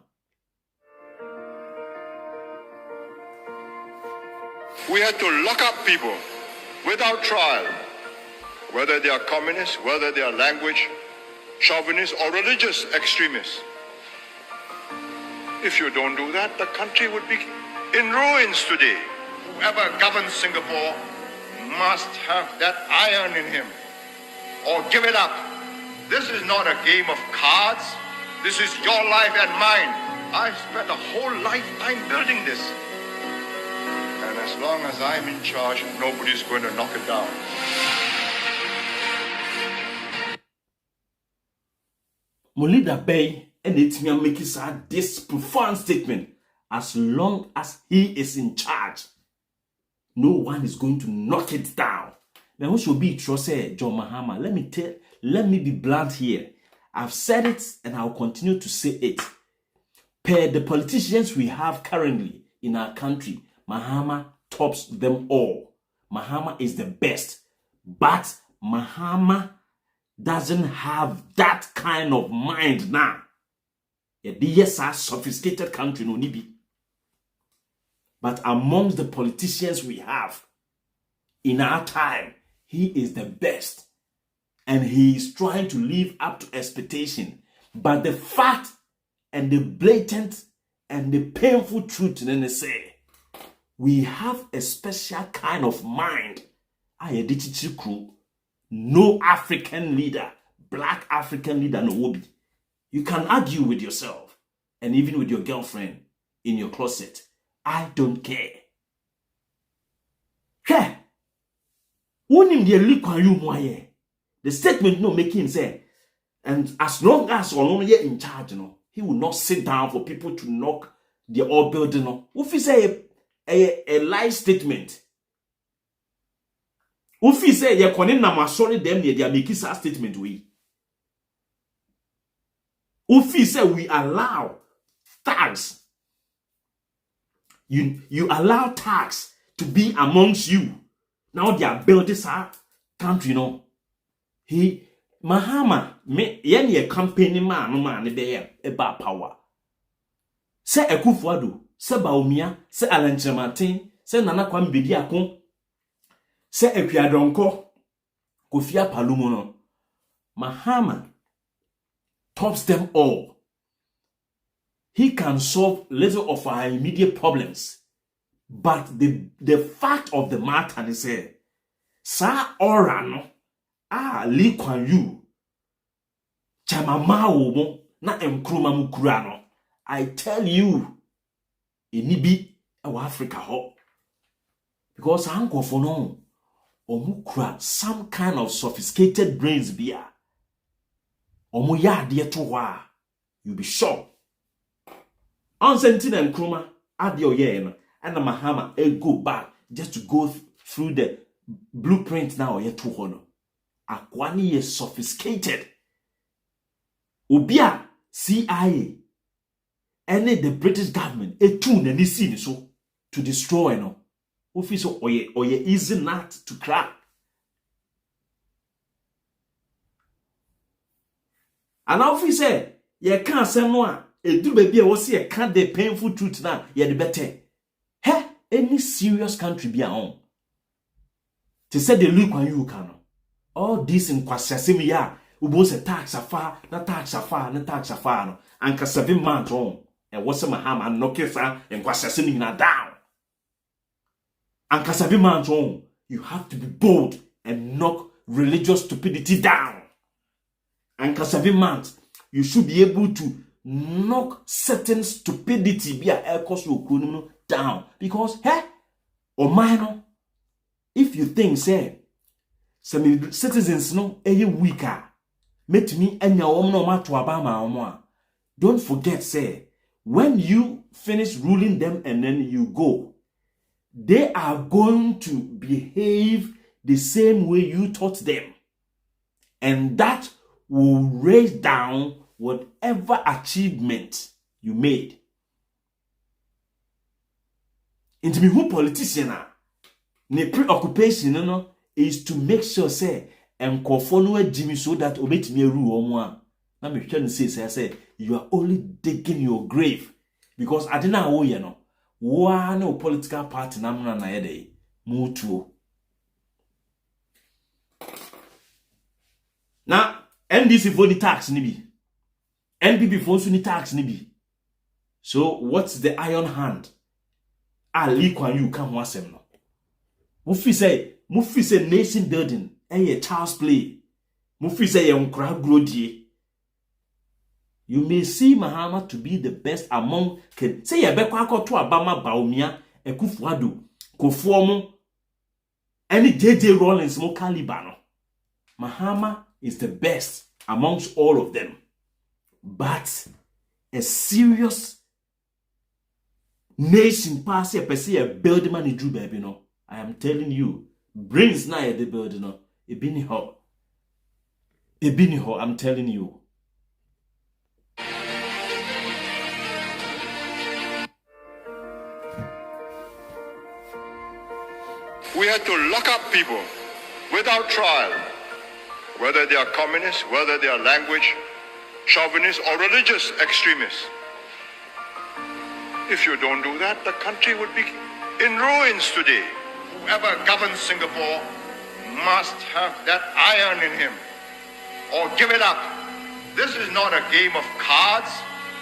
S4: We had to lock up people without trial, whether they are communists, whether they are language chauvinists or religious extremists. If you don't do that, the country would be in ruins today. Whoever governs Singapore must have that iron in him or give it up. This is not a game of cards. This is your life and mine. I spent a whole lifetime building this. And as long as I'm in charge, nobody's going to knock it down.
S3: Molida Bay and it's me making this profound statement. As long as he is in charge, no one is going to knock it down. Now who should be trust John Mahama? Let me be blunt here. I've said it and I'll continue to say it. Per the politicians we have currently in our country, Mahama tops them all. Mahama is the best. But Mahama doesn't have that kind of mind now. Yes, a sophisticated country, no nibi. But amongst the politicians we have in our time, he is the best. And he is trying to live up to expectation. But the fact and the blatant and the painful truth, then they say, we have a special kind of mind. No African leader, black African leader, no obi. You can argue with yourself and even with your girlfriend in your closet. I don't care. Hey, the statement no making say, and as long as Onoye in charge, he will not sit down for people to knock the all building no. Ufi say a lie statement. Ufi say ye kone na masori dem ne they make a statement we. Ufi say we allow tax. You allow tax to be amongst you. Now they are building our country, He Mahama me ye campaigning man be about power. Say Ekufuado, say Baumia, say Alan Martin, say Nana Kwambedi Akon, say Ekwiadonko, Kofia Palumono. Mahama tops them all. He can solve little of our immediate problems. But the fact of the matter is Sa Orano, Lee Kuan Yew, Chamamao mo, na Nkrumah Mukurano. I tell you, inibi ewa Africa ho. Because Uncle for no, Omukra, some kind of sophisticated brains beer. Omuya dear to wa, you'll be sure. Onsentin and Nkrumah, adio yen, and the Mahama, go back just to go through the blueprint now, yet to honor. Akwani is sophisticated. Ubia, CIA, any the British government, a tune and this scene so to destroy no. Officer oye easy not to crack. And officer, ye can't say no. A do baby was here can't the painful truth now, ye the better. He any serious country be on. To say the look when you can. All this in Kwasasimi ya, ubo se tax afar, na tax afar, na tax afar no. And ka 7 months on. And what's a Mahama and Nokesa and Kwasasimi na down. And ka 7 months on, you have to be bold and knock religious stupidity down. And ka 7 months, you should be able to knock certain stupidity be a cost down. Because or minor, if you think say some citizens no weaker, met me and your woman no to Obama. Don't forget, say, when you finish ruling them and then you go, they are going to behave the same way you taught them. And that will raise down whatever achievement you made. Into me who politician ne preoccupation no is to make sure say enkofo no agimi so that obetimi eru omo a na me hwe no say you are only digging your grave because adena wo ye no wo no political party na mna na ye dey mutuo na NDC for the tax ni bi NPP for so ni tax ni bi. So what's the iron hand Lee Kuan Yew come wasem no Mufi say nation building a child's play. Mufi say nkra glodie. You may see Mahama to be the best among say ye bekwa akoto Abama Baumia Ekufuado Kofuomo any JJ Rawlings mo caliber no. Mahama is the best amongst all of them. But a serious nation pass a building man in Drew baby no. I am telling you, brains na the building no. Ebini ho, I'm telling you.
S4: We had to lock up people without trial, whether they are communists, whether they are language chauvinists or religious extremists. If you don't do that, the country would be in ruins today. Whoever governs Singapore must have that iron in him or give it up. This is not a game of cards.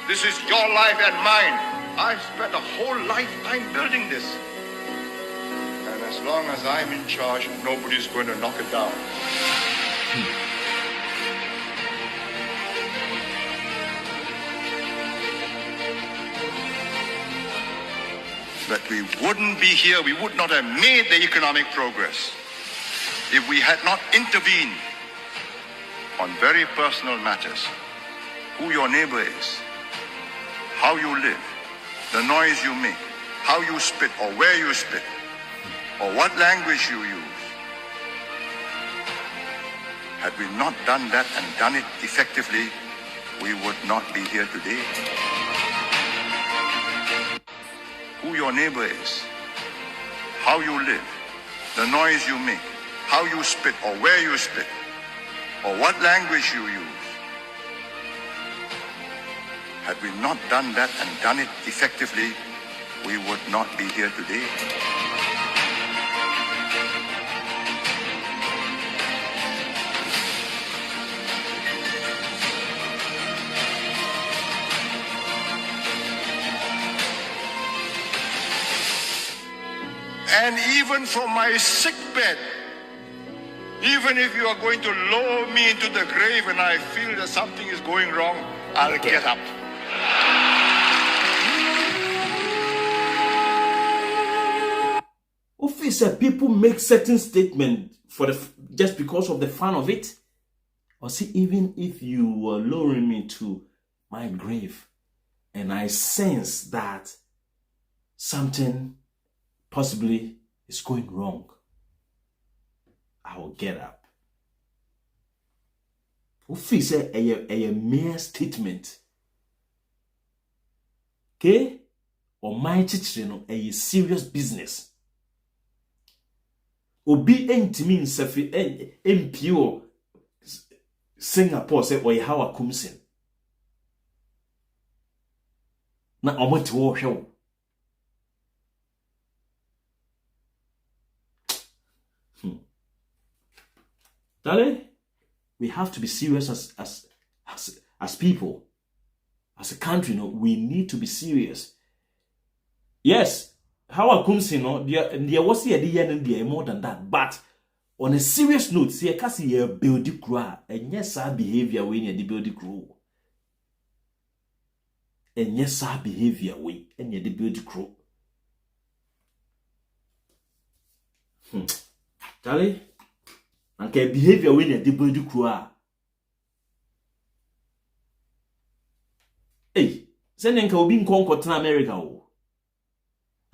S4: This is your life and mine. I've spent a whole lifetime building this. And as long as I'm in charge, nobody's going to knock it down. That we wouldn't be here, we would not have made the economic progress if we had not intervened on very personal matters. Who your neighbor is, how you live, the noise you make, how you spit or where you spit, or what language you use. Had we not done that and done it effectively, we would not be here today. Who your neighbor is, how you live, the noise you make, how you spit or where you spit, or what language you use. Had we not done that and done it effectively, we would not be here today. And even from my sick bed, even if you are going to lower me into the grave and I feel that something is going wrong, I'll get up.
S3: Officer, people make certain statements for just because of the fun of it. Or see, even if you were lowering me to my grave and I sense that something possibly is going wrong, I will get up. Officer, a mere statement. Okay? Or my children, a serious business. Obi entimi nsafi MPO Singapore say or Hawa Koomson. Na omo te wo hwe. Darling, we have to be serious as people. As a country, we need to be serious. Yes, Hawa Koomson, there was here more than that. But on a serious note, see, I can see a building crew, and yes, our behavior when you building crew. And yes, our behavior way, and you building crew. Charlie, and can behavior when you building crew. Hey, sending Kobe Concord in America.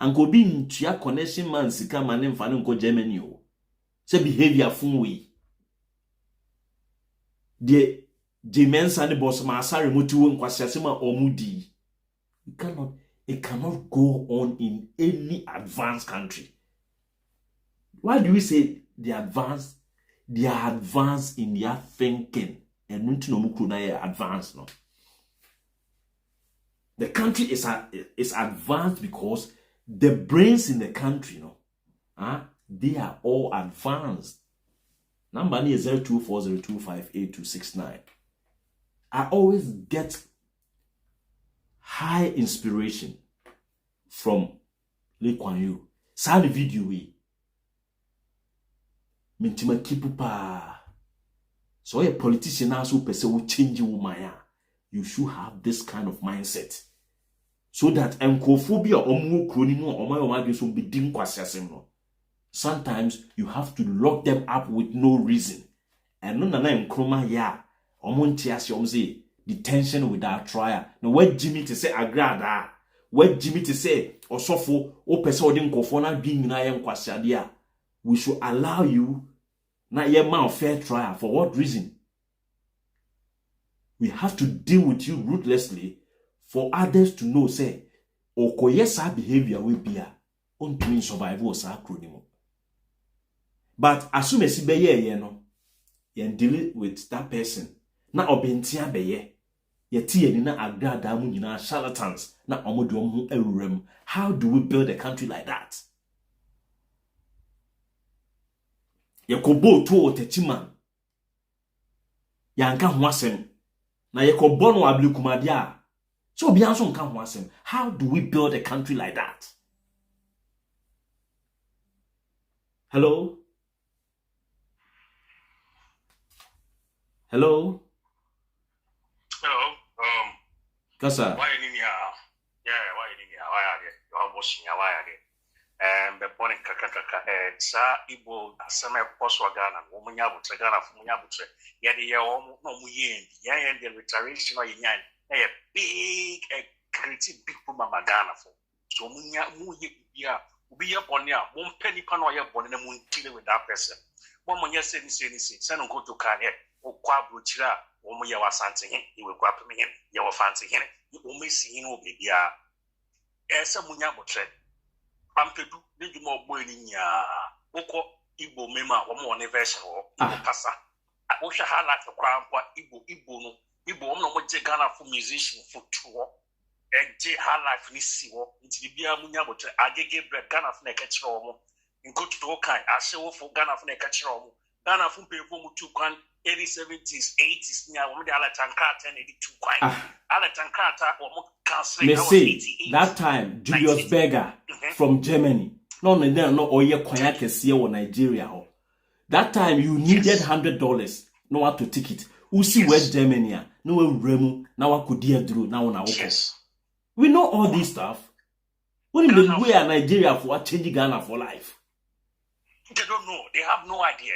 S3: And go be in tia connection man sika man in fan go Germany o. Say behavior fun we. The Mensah and the boss ma asare motu nkwasiasema omudi. It cannot go on in any advanced country. Why do we say they are advanced? They are advanced in their thinking. And no mukru na advanced no. The country is advanced because the brains in the country, they are all advanced. Number is 0240258269. I always get high inspiration from Lee Kuan Yew. Sa video we. Mintima kipupa. So a politician also person will change your mind. You should have this kind of mindset. So that encophobia sometimes you have to lock them up with no reason. And no detention without trial. Now what Jimmy to say agrada? What Jimmy to say or sofo or person kofona being na kwasadia? We should allow you na ye fair trial. For what reason? We have to deal with you ruthlessly for others to know, say, Okoyesa behavior will be a undoing survival as acronym. But as soon as you be you deal with that person, na obentia beye, ye tea na agrada munina charlatans, na omoduomu erurem. How do we build a country like that? Ye kobo to techiman. Yanka hwasem. Na ye kobono ablikumadia. So Bianson can't want him. How do we build a country like that? Hello? Hello?
S5: Hello.
S3: Kasa.
S5: Why in here? Yeah, why in here? Why are you? You're almost in why are you? The born Kakaka, Sa Ibo, Sama Poswagana, Womanyabutra, Gana Fumunyabutra, Yadi, no Muyen, Yan, the retiration or Yan, a big create big problem Ghana for. So munya ubi ya boni a mo penny pa no ya boni na mo deal with that person. Mo munya say send go to kan here o kwa brochira o mo ya wasante hen e we kwa peme hen ya wo fante hen o me si hin o bibia esa munya botre ampedu ne dwuma ogbo ni nya wokọ Igbo mema wo mo ne version wo pasa wo hwe hala kwa kwa Igbo no Igbo wo no mo je Ghana for musician for tour eje hala ni si wo nti bia munya botre agege bread Ghana for na ka kire wo mo nkoto to kan ase wo for Ghana for na ka kire wo mo Ghana for pe mu tu kwan early 70s 80s nya wo mo de ala tankata na di tu kwan ala tankata wo mo cancel
S3: that time Julius Berger from Germany no oye kwanya kese wo Nigeria ho. That time you needed $100 no what to ticket. Usi West Germany no we remu na wa kodi aduru na wo na wo. We know all this stuff. What in the way Nigeria for change Ghana for life?
S5: They don't know. They have no idea.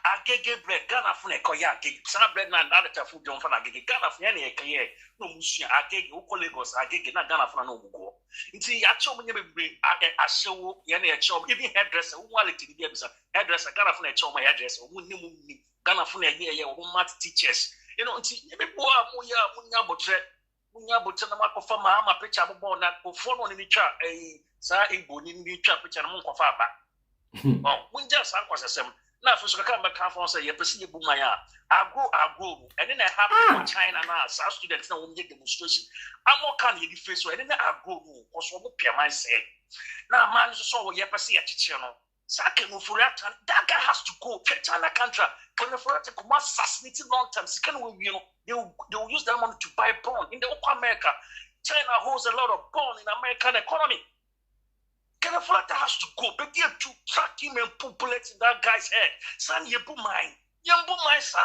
S5: Agege bread Ghana for nekoya agege. Sana bread na other food don for agege. Ghana for any ekeye. No musia agege uko Lagos agege na Ghana for na no mugo. Nti acho munye bebre ashewo ye na echo even hairdresser who wale ti bia bisa hairdresser Ghana for na echo my hairdresser mu ni Ghana for na ye wo math teachers. You know nti ye bebo munya botre na makofa ma picture bobo na ofo no ni twa sa Igbo ni twa picture na mo nkofa aba. Oh munja san kwasesem na for so ka for say ye pese ye bu man a agro and then I happen in China na some students na won ye demonstration amo kan ye di face so and then agro no cause wo pia man say na man so ye pese ye chiche no sake no for that guy has to go China country can for that come assassinate long term can we you know they will use that money to buy bond in the America. China holds a lot of bond in American economy. Can a flat has to go, but you to track him and put bullets in that guy's head. Son, you put mine. You put mine, sir.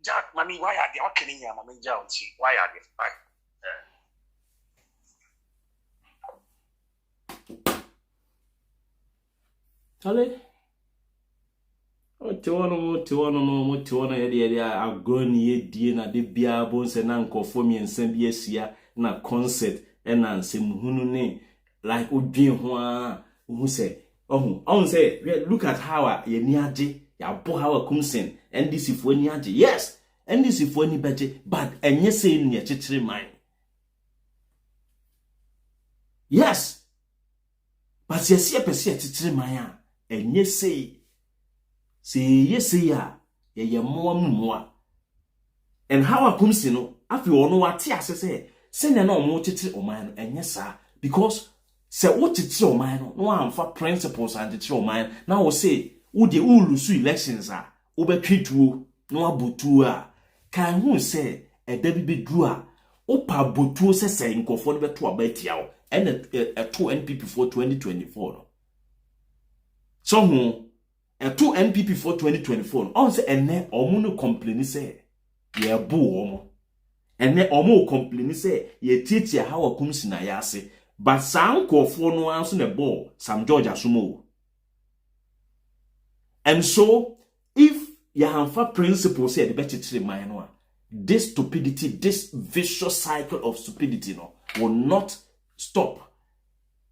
S5: Jack, mommy, why are they walking in here? Mammy, Jonesy, why are they?
S3: Charlie? Tiwono yedi agroni yedi na de bia bonse na nkofo miensan bi asia na concert na nsem hunu ne like odwen ho a hu se ohun say look at Hawa ye ni age ya bo Hawa Koomson NDC fo ni age yes NDC fo ni beje but enye say ni e chichire man yes but yes ye pese e chichire man a enye say yes ya ye moa and Hawa Koomson no afi ono wate asese se na omo chichire oman no enye sa because se wo chichire oman no amfa principles and chichire oman na wo say wo de ulusu elections a wo betwetuo no abotu a kan hu se eda bi bedu a opa botuo se nkofo no beto abatia wo and to NPP for 2024 no so hu to NPP for 2024 on say ene omo no complain say ye bu omo ene omo complain say ye titia Hawa Koomson na ya ase but san kofo no anso ne ball Sam George asumo and so if you have principles say the better man no this stupidity this vicious cycle of stupidity no will not stop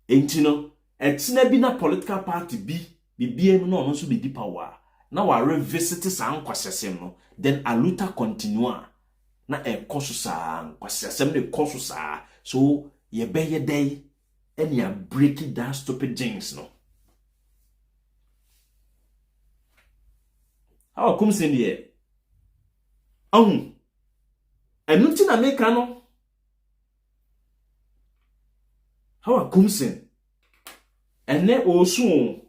S3: entino etina bi na political party bibie no so be di power na wa revisit san kwasesem no then aluta continue na ekoso san kwasesem ne koso sa so ye beye day and you break it down stupid things no Hawa Koomson die enunti na meka no Hawa Koomson ene osu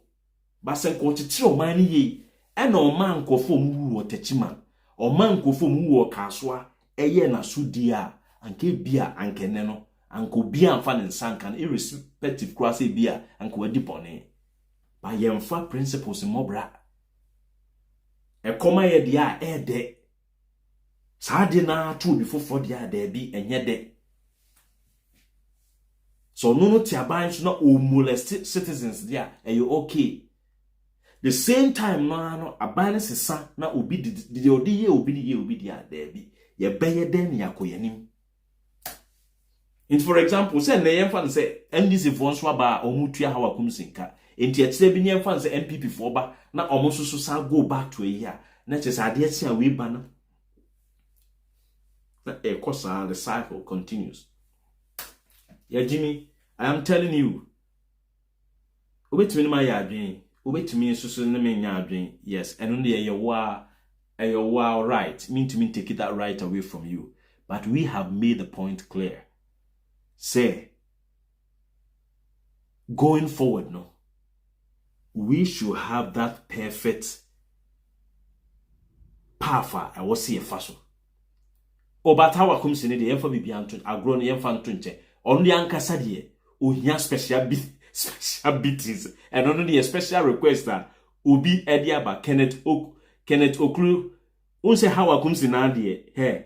S3: basen ko titire o man ye ena o man nkofo mu wo tachima o man nkofo mu wo kasoa eye na sudi a anke bia ankene no anko bia amfa ne nsanka irrespective class bia anko wadi bone ba yemfa principles mobra e koma ye dia ede saade na to bi fofo dia da bi enye de so no ti aban so na o molest citizens dia you okay the same time no aban sesa na obi di odi ye obi dia da bi ye beye den yakoyanim And for example, say na yɛmfa no sɛ NDC foɔ nso aba a ɔmo tua Hawa Koomson ka. Enti ɛkyerɛ bi ne yɛmfa no sɛ MPP foɔ ba na ɔmo nso so sa go back to a year. Na kyerɛ sɛ adeɛ kye a we ba no. Na ɛkɔ the cycle continues. Yeah, Jimmy, I am telling you. Obetumi no ma yɛ adwen. Obetumi nso so ne me nya adwen. Yes, and only a right. Mean to me take that right away from you. But we have made the point clear. Say, going forward, no, we should have that perfect power. I was see a faso. O but Hawa Koomson the yemfa bibi anto agro no yemfa nto nche. Only ankasa de ohia special beatings and only a special request that obi ediaba Kenneth Okru unse Hawa Koomson na de he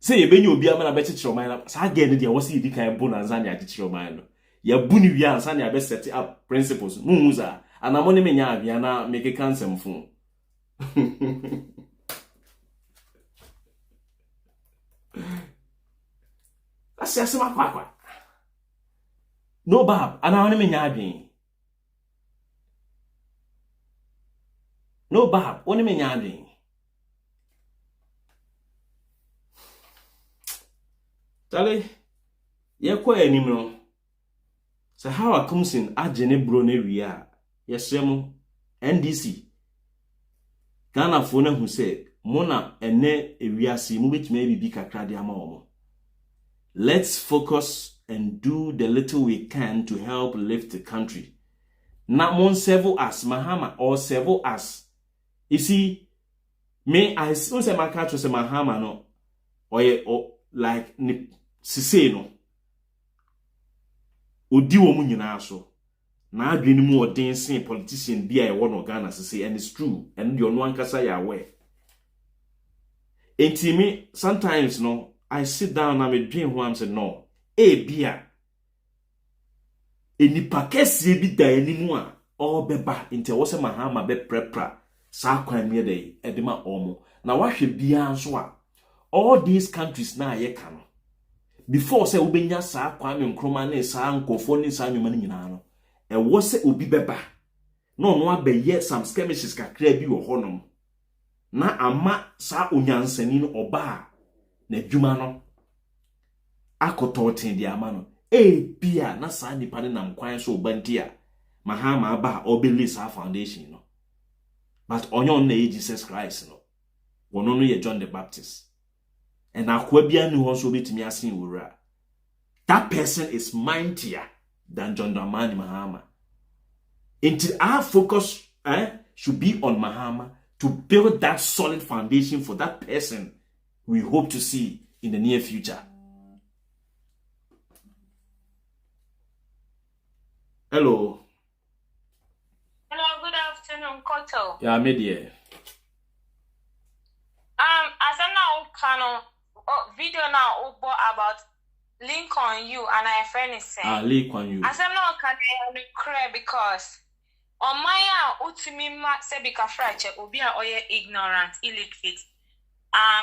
S3: say ye benye obi amana be chichiro man sa again de was yidi kan bonanza na chichiro man no ya buni wi ansa na be set up principles muza anamo ne menya avia na make cancel fun asema kwa no bab anamo ne menya adwen no bab oni menya adwen Tale, ye kwa anim no. Se Hawa Koomson agene bro na wi yesem NDC. Ghana fo na hu se mo na ene ewiase mo betime bibi kakra de ama omo. Let's focus and do the little we can to help lift the country. Na mon serve as Mahama or serve as. You see, me I still say my catch say Mahama no or like sise no odi wo mu nyina so na adwene mu odin sen politician bi a ye wo no Ghana sise, and it's true and the ono ankasa ya aware. Enti me sometimes no I sit down and me dream who am say no bia enipa kese bi da animu a o beba enti wo se Mahama be prepra sa kwan me dey edema omo na wahwe bia nso a all these countries na ye kan before say ubenya sa Kwame Nkrumah na sa nkofo ni sa nwuma ni nyina no e wo se obi beba no no abeye some skirmishes kakra bi wo honom na ama sa onyansani no oba na adwuma no akototen di ama no bia na sa nipa ne nam kwan so obantia Mahama aba obeli sa foundation no, but onyo na Jesus Christ no wono no ye John the Baptist. And akwa bia ni ho so betimi asen wura. That person is mightier than John Dramani Mahama. Until our focus should be on Mahama to build that solid foundation for that person we hope to see in the near future. Hello.
S6: Hello, good afternoon, Koto.
S3: Yeah, media.
S6: As I now can video now about Lincoln you and I friend is saying.
S3: Lincoln you.
S6: As I'm not can cry because on my ultimate se bika frache obi a oye ignorant, illiterate.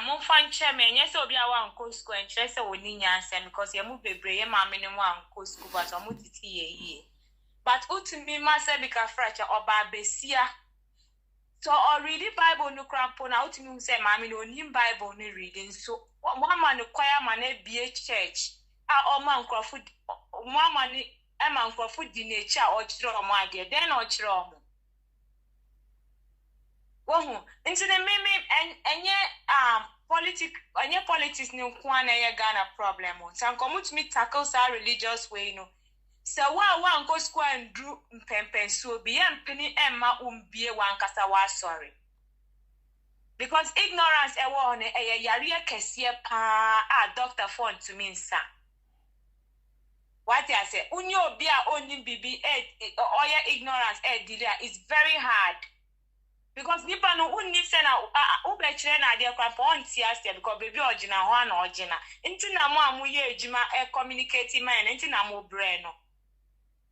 S6: Mo fan chairman yes obi a wan ko school and chese oni nyanse because ye mu bebre ye ma me ne wan ko school but o mu titi ye. But ultimate se bika frache oba besia. So or reading Bible no crampo na ultimate say mama no nim Bible no reading so one man choir man be a church o man crofo mama ni e man crofo di nature o chiro o ma de den o chiro o wo into the meme enye politics ni kwa na ye Ghana problem o san come to me tackle sa religious way no so one go school and drew mpempen so be empini emma umbie wan kasa wa sorry because ignorance e wo ne e yare kese pa doctor phone to me sir what I say unyo bia oni bibi oya ignorance dealer is very hard because nipa no unni se na ube kire na de kwa on tiaste because baby ogina ho na ogina nti na mo amuye ejima communicate mind nti na mo brain no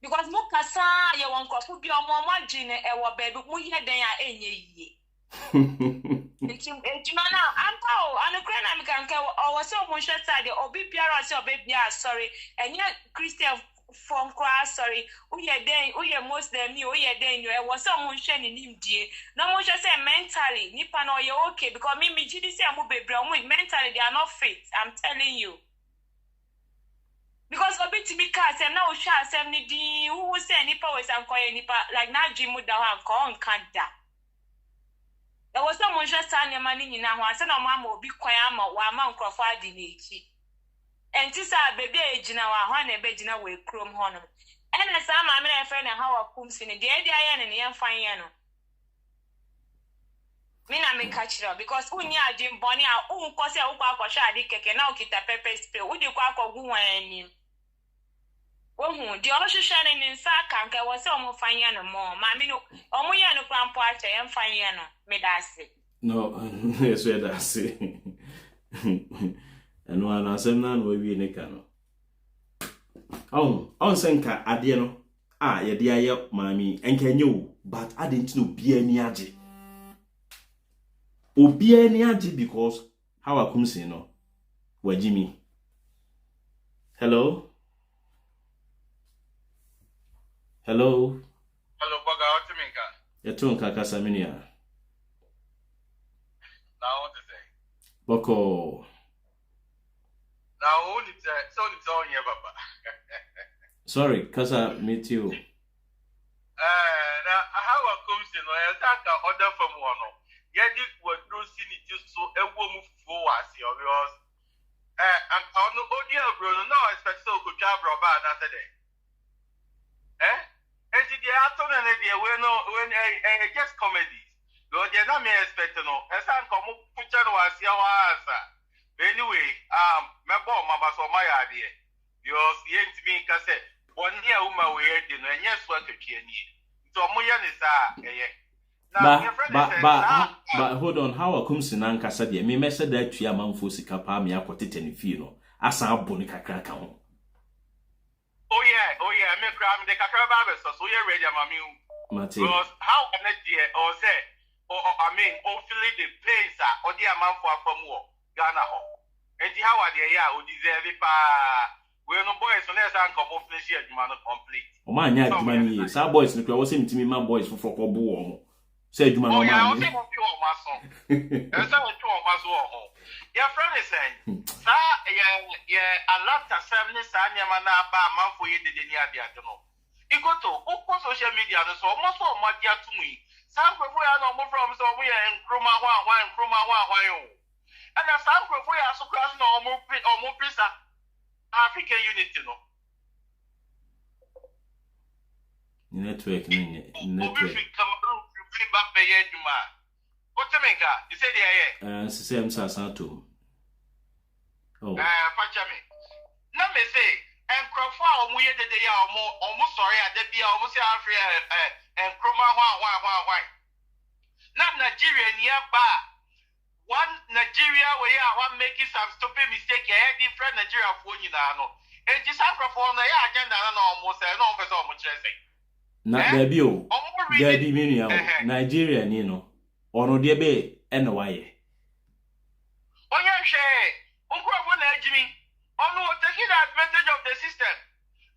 S6: because mo kasa ye won kofu bi omo agine e wo baby mo ye den a enye yie nti ejima na ampa o anukre na mi kan ke was so much side obi biara say obi bia sorry and Christian from class sorry uye Muslim you uye den you was so much in him die no much say mentally nipa no you okay because me gidi say am be mentally they are not fit. I'm telling you. Because obi to be cast and now share 70 who say nipa was nipa like na jimu da ho anko kanda. There was no one just saying money in our son or mamma will be quiet while Mount Crawford in each. And this our baby age now, one a bed now with chrome honor. And as I'm a friend and Hawa Koomson in the idea and the young fine. Me na me catch it because when you are Jim Bonnie, our own cause a upa shadi cake now get a pepper spray. Would you quack or go and oh, the ocean shining in Sakanka was almost fine more. Mammy, no, no grandpa, I am fine, me that's it.
S3: No, yes, where that's it. And one as I'm not will be in a canoe. Oh, on Senka, Adiano. Ah, ya dear, mammy, and can you, but I didn't know be any aji. Oh, be any aji because Hawa Koomson, no, where Jimmy. Hello? Hello.
S7: Hello, Boga, what you mean?
S3: You're Kakasaminia.
S7: Now, what to say?
S3: Boko.
S7: Now, only it's on your papa.
S3: Sorry, Kasa, meet you.
S7: Now, Hawa Koomson, I attack order from one. Yet, it was no sin, it just so a woman for us, yours. And on the audio, Bruno, no, I expect so good job, Robert, another day. Eh? And the afternoon, when just comedies. Lord, you're not me expecting no. And some come put was your answer. Anyway, my boy, Mama, so my idea. Yours, yet to me, cassette. 1 year, my way, and yes, what to kill you. So, Moyan is
S3: but hold on, Hawa Koomson and Cassadia, me message that to your man for Sikapa, me aquatit and fino. As our bonica crack on.
S7: Oh yeah, me cram the Kakarabas, so you're ready, mammy. Because how can it be or say, hopefully the place or the amount for more Ghana. And the how are they, who deserve it? We're no boys, unless I'm complete, man, complete.
S3: Oh, my, money is our boys, the was him to me, my boys for Boom. Said you, my
S7: yeah, I'll take my son. And so, your friend is saying, sir, a lot of families are near Manaba, man for you, the Denia, I don't know. You go to all social media, so almost all my dear to me. Some people are no more from somewhere and Kruma one. And as some people are so cross no more African unity, no.
S3: Network.
S7: What you mean, you said, yeah,
S3: same Sasato. Oh,
S7: Pachami. Let me say, and Crawford, we did the almost sorry, I did be almost Africa and Kruma why. Not Nigeria nearby. One Nigeria where you are making some stupid mistake, different Nigeria for you now. And just Africa for the agenda, and almost much say.
S3: Not there be oh, there be many Nigeria, you know, or no dear bay and why.
S7: Oh, yeah, share. Uncle, Jimmy, taking advantage of the system.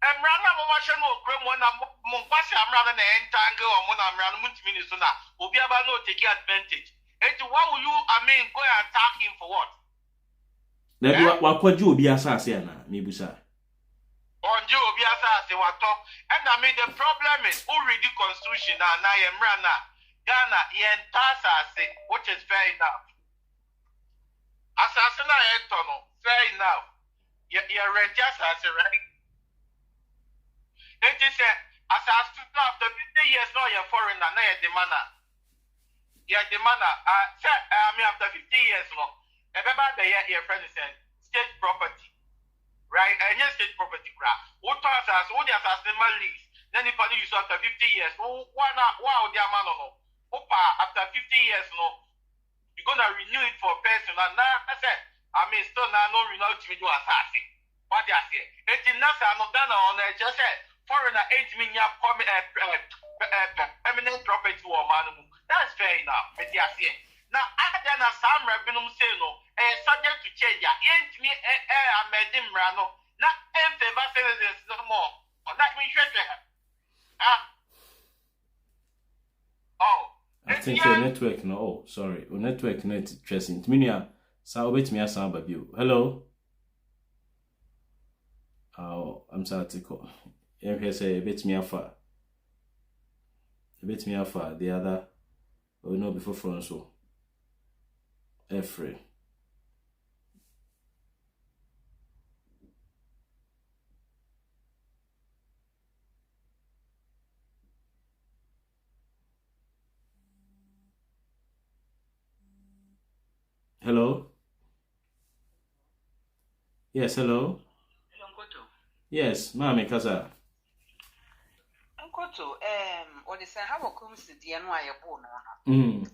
S7: And Rana Momashan will cream one Mombasa, I'm rather than entangle or one around Muntiminusuna, will be about no taking advantage. And to what will you, go and attack him for what?
S3: What could you be assassin, Mibusa?
S7: On you, be assassin, what talk. And I mean, the problem is who read the constitution and I am Rana, Ghana, Yen Tasa, which is fair enough. Assassin, I tunnel, fair enough. You're right, right? It is a assassin after 50 years, no, you're foreign and I demand. Yeah, demand. After 50 years, no. Everybody your friend said state property. Right? And yes, state property craft. What assassin, what the assassin lease? Then if you use after 50 years, wow, the man no. After 50 years, no, you're gonna renew it for person. And now I said, still now no renew to do assassin. What do you say? It's not no done on just said foreigner 8 million permanent property or man. That's fair enough. But you say now, other than some revenue say no, subject to change. no na favor citizens no more on that me hwehwe
S3: I think your network no. Oh, sorry. Your network net interesting. Minia, so wait me asan baby. Hello. Oh, I'm sorry to call. You say bit me afa. Bit me afa. The other. Oh no, before front so. Free. Hello? Yes, hello? Yes, Mami Kaza.
S8: Uncle, what is Hawa Koomson, the NY born on her.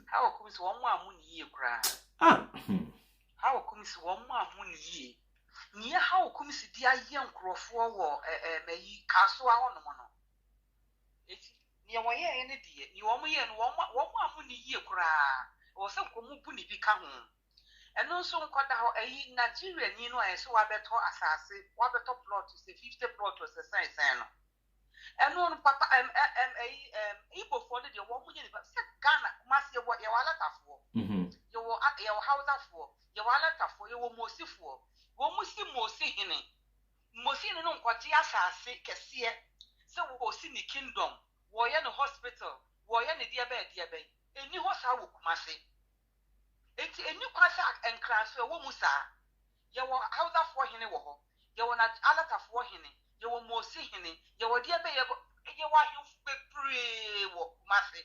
S8: Hawa Koomson 1 moon year cry.
S3: Ah,
S8: Hawa Koomson 1 moon year. Near Hawa Koomson, dear young crow for war, may castle on the mono. It's near my any dear, you only and 1 moon year cry, or some Kumupuni become. And also, Nigeria, you know, I saw a better assassin, what better plot to say 50 plot was the size. And no, Papa, able for the woman, but said Ghana, must you what you are letter for? You were at your house for, you are letter for, you were most for. One must see more in it. Most in no what you are sick, so we will see the kingdom, warrior in the hospital, warrior in the diabetes, and you was how must say. It's a new class and class, a woman, sir. You were house for him, you were not a lot of for him. You were more seeing it. You were dear baby. You were you pray what must say.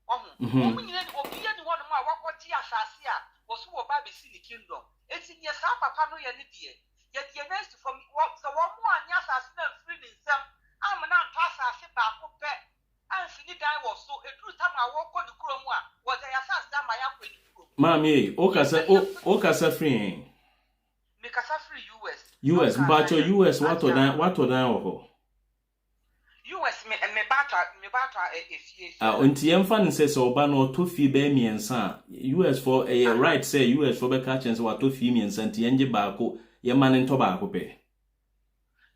S8: One of my what tea assasia was who about the city kingdom. It's in your papa no any dear. Yet you're nice from what the one more and yes, as no free in some. I'm not pass as if I could pet. And see I was so a true time I walk on the chrome one. What I assess that my apple.
S3: Mammy, Okasa free.
S8: Make us free
S3: US, but your US, what or that,
S8: US, me batter, if
S3: Untian fan says, Obano, 2 fee bear me and son. US for a right, say US for the catchings what 2 females and Tianji Barco, your man in tobacco pay.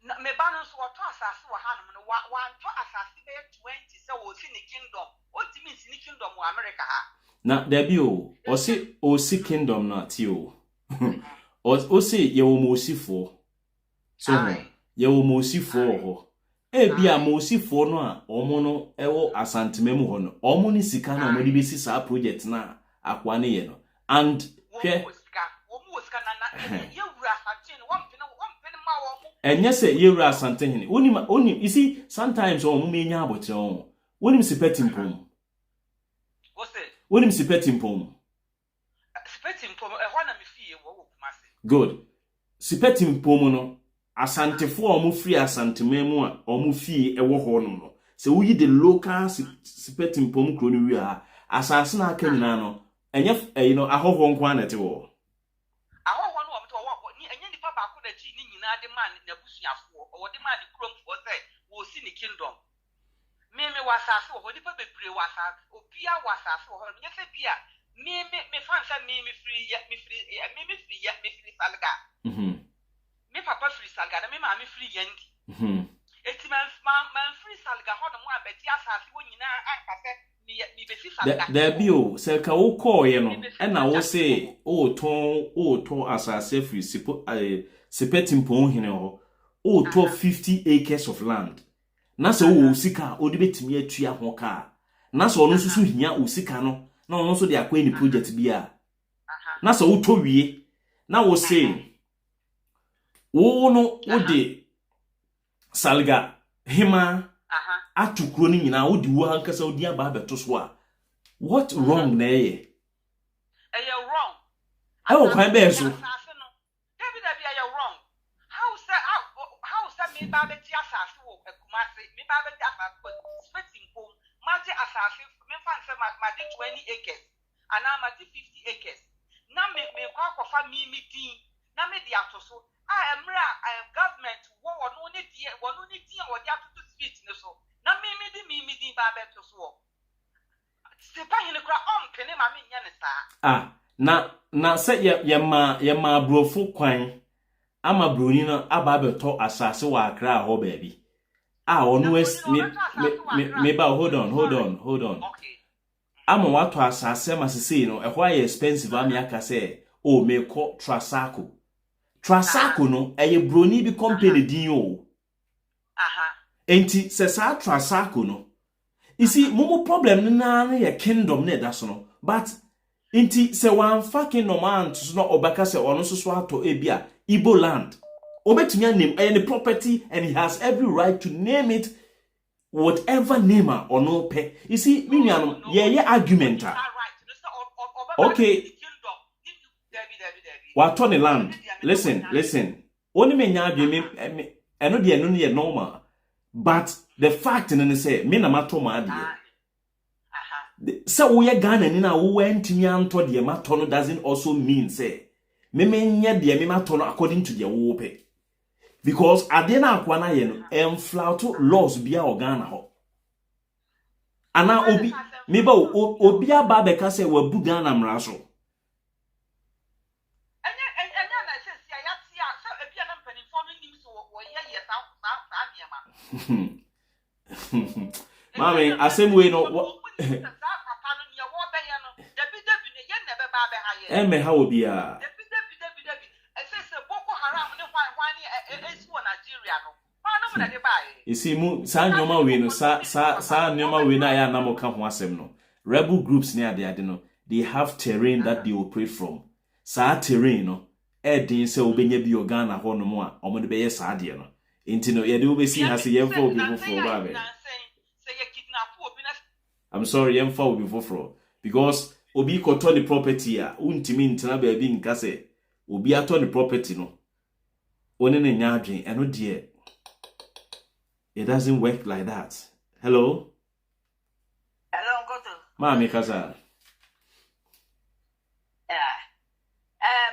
S8: Me balance what assassin or Hanum, one to assassin 20, so what's in the kingdom. What do you mean in the kingdom of America?
S3: Na debut or see kingdom not you. Or say you will mosi for. So you will mosi for. Be a mosi for no, or mono, ewo asantimemu hono, or moni sikana modibisi sa project na aquanieno. And yes, you are something. Only you see, sometimes or mummy about your own. When him sipeting pom. When him sipeting pom.
S8: Sipeting pom, a one of me fee,
S3: good. Sipeting pomono, asante for mu free asante memu or mu fee e wo ho no. So we the local sipeting pom kroni wi a asase na aka nyina no. Enye you know ahoho nkwa na te wo.
S8: Ahoho no wo to wo enye nipa ba ko na ji ni nyina de man na busuafo o de man krom fo say wo si ni kingdom. Me wasase wo nipa bebre wasase obia wasase wo nye se bia me fan say me free salga. Me papa free salga na me ma me free yendi. Eti man free salga ho no mo abeti asase wo nyina aka se me besi salga.
S3: There be o se ka wo call ye no e na wo say o ton asase free sipeting pon hene ho o to 50 acres of land. Na so wo sika o de betimi atua ho ka. Na so no susu hia o sika no na ono so de akwa ni project bia. Na so wo to wie na wo say wo no wo de salga hima atukro ni nyina wo di wo hankasa wo di aba beto so a what wrong na ye
S8: wrong
S3: I will find be so
S8: David you wrong how say me ba beti asase wo akumase me ba beti asase spitting home maji asase me fan say ma di 20 acres and na ma di 50 acres na me kwa fa mi din na me di atoso emra government wo no ni dia wo dia to street ne so na me di ba beto so se pa hine kra pene ma me nya ne sa
S3: na say ye ma brofo kwan ama broni no aba beto asase wa Accra ho baby ono me ba hold on
S8: Okay.
S3: ama wato asase masese no ehwa ye expensive am yaka say o me ko Trasaco no eye broni bi company din o enti se sa Trasaco no you see momo problem na ye kingdom na da so no but enti se wan fucking no man to no obaka se ono so ato ebia Igbo land obetumi name any property and he has every right to name it whatever name or no pay. You see miniano ye argument okay what on the land listen only me nya adwe eno de eno ye normal but the fact in say me na mato ma de so we Ghana ni na wo wantimi anto de mato no doesn't also mean say me nya de me mato no according to the wo pay because ade na akwa na ye no enflauto laws bia Ghana ho ana obi me ba obi aba be ka say wabu Ghana mra so Mami, asem we no eme ha obi a you see mu sa nyoma we no sa nyoma we na ya na mo ka ho asem no rebel groups near ade no they have terrain that they operate from sa terrain no edin se obenya bi Ghana ho no mo a omo de be ye sa ade no inti no ye de obesi ha se yemfa obi foforo ba be I'm sorry yemfa obi foforo because obi koto the property a untimi ntina ba bi nka se obi ato the property no oni ne nya adwen eno de it doesn't work like that. Hello
S8: Koto
S3: Mami kaza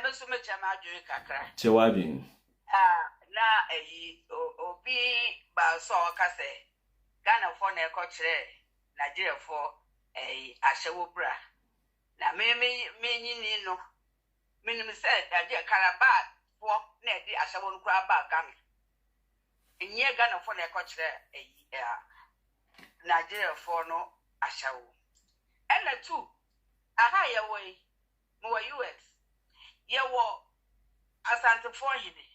S8: meso me chama adwen kakra
S3: chewabin
S8: na obi ba so ka se Ghana for na ko kire Nigeria for ahyewo bra na me nyini no minim se Nigeria karaba for na di ahyewo no kura ba Ghana enye Ghana for na ko kire Nigeria for no ahyewo ela tu aha ye wo mo US ye wo asante for yini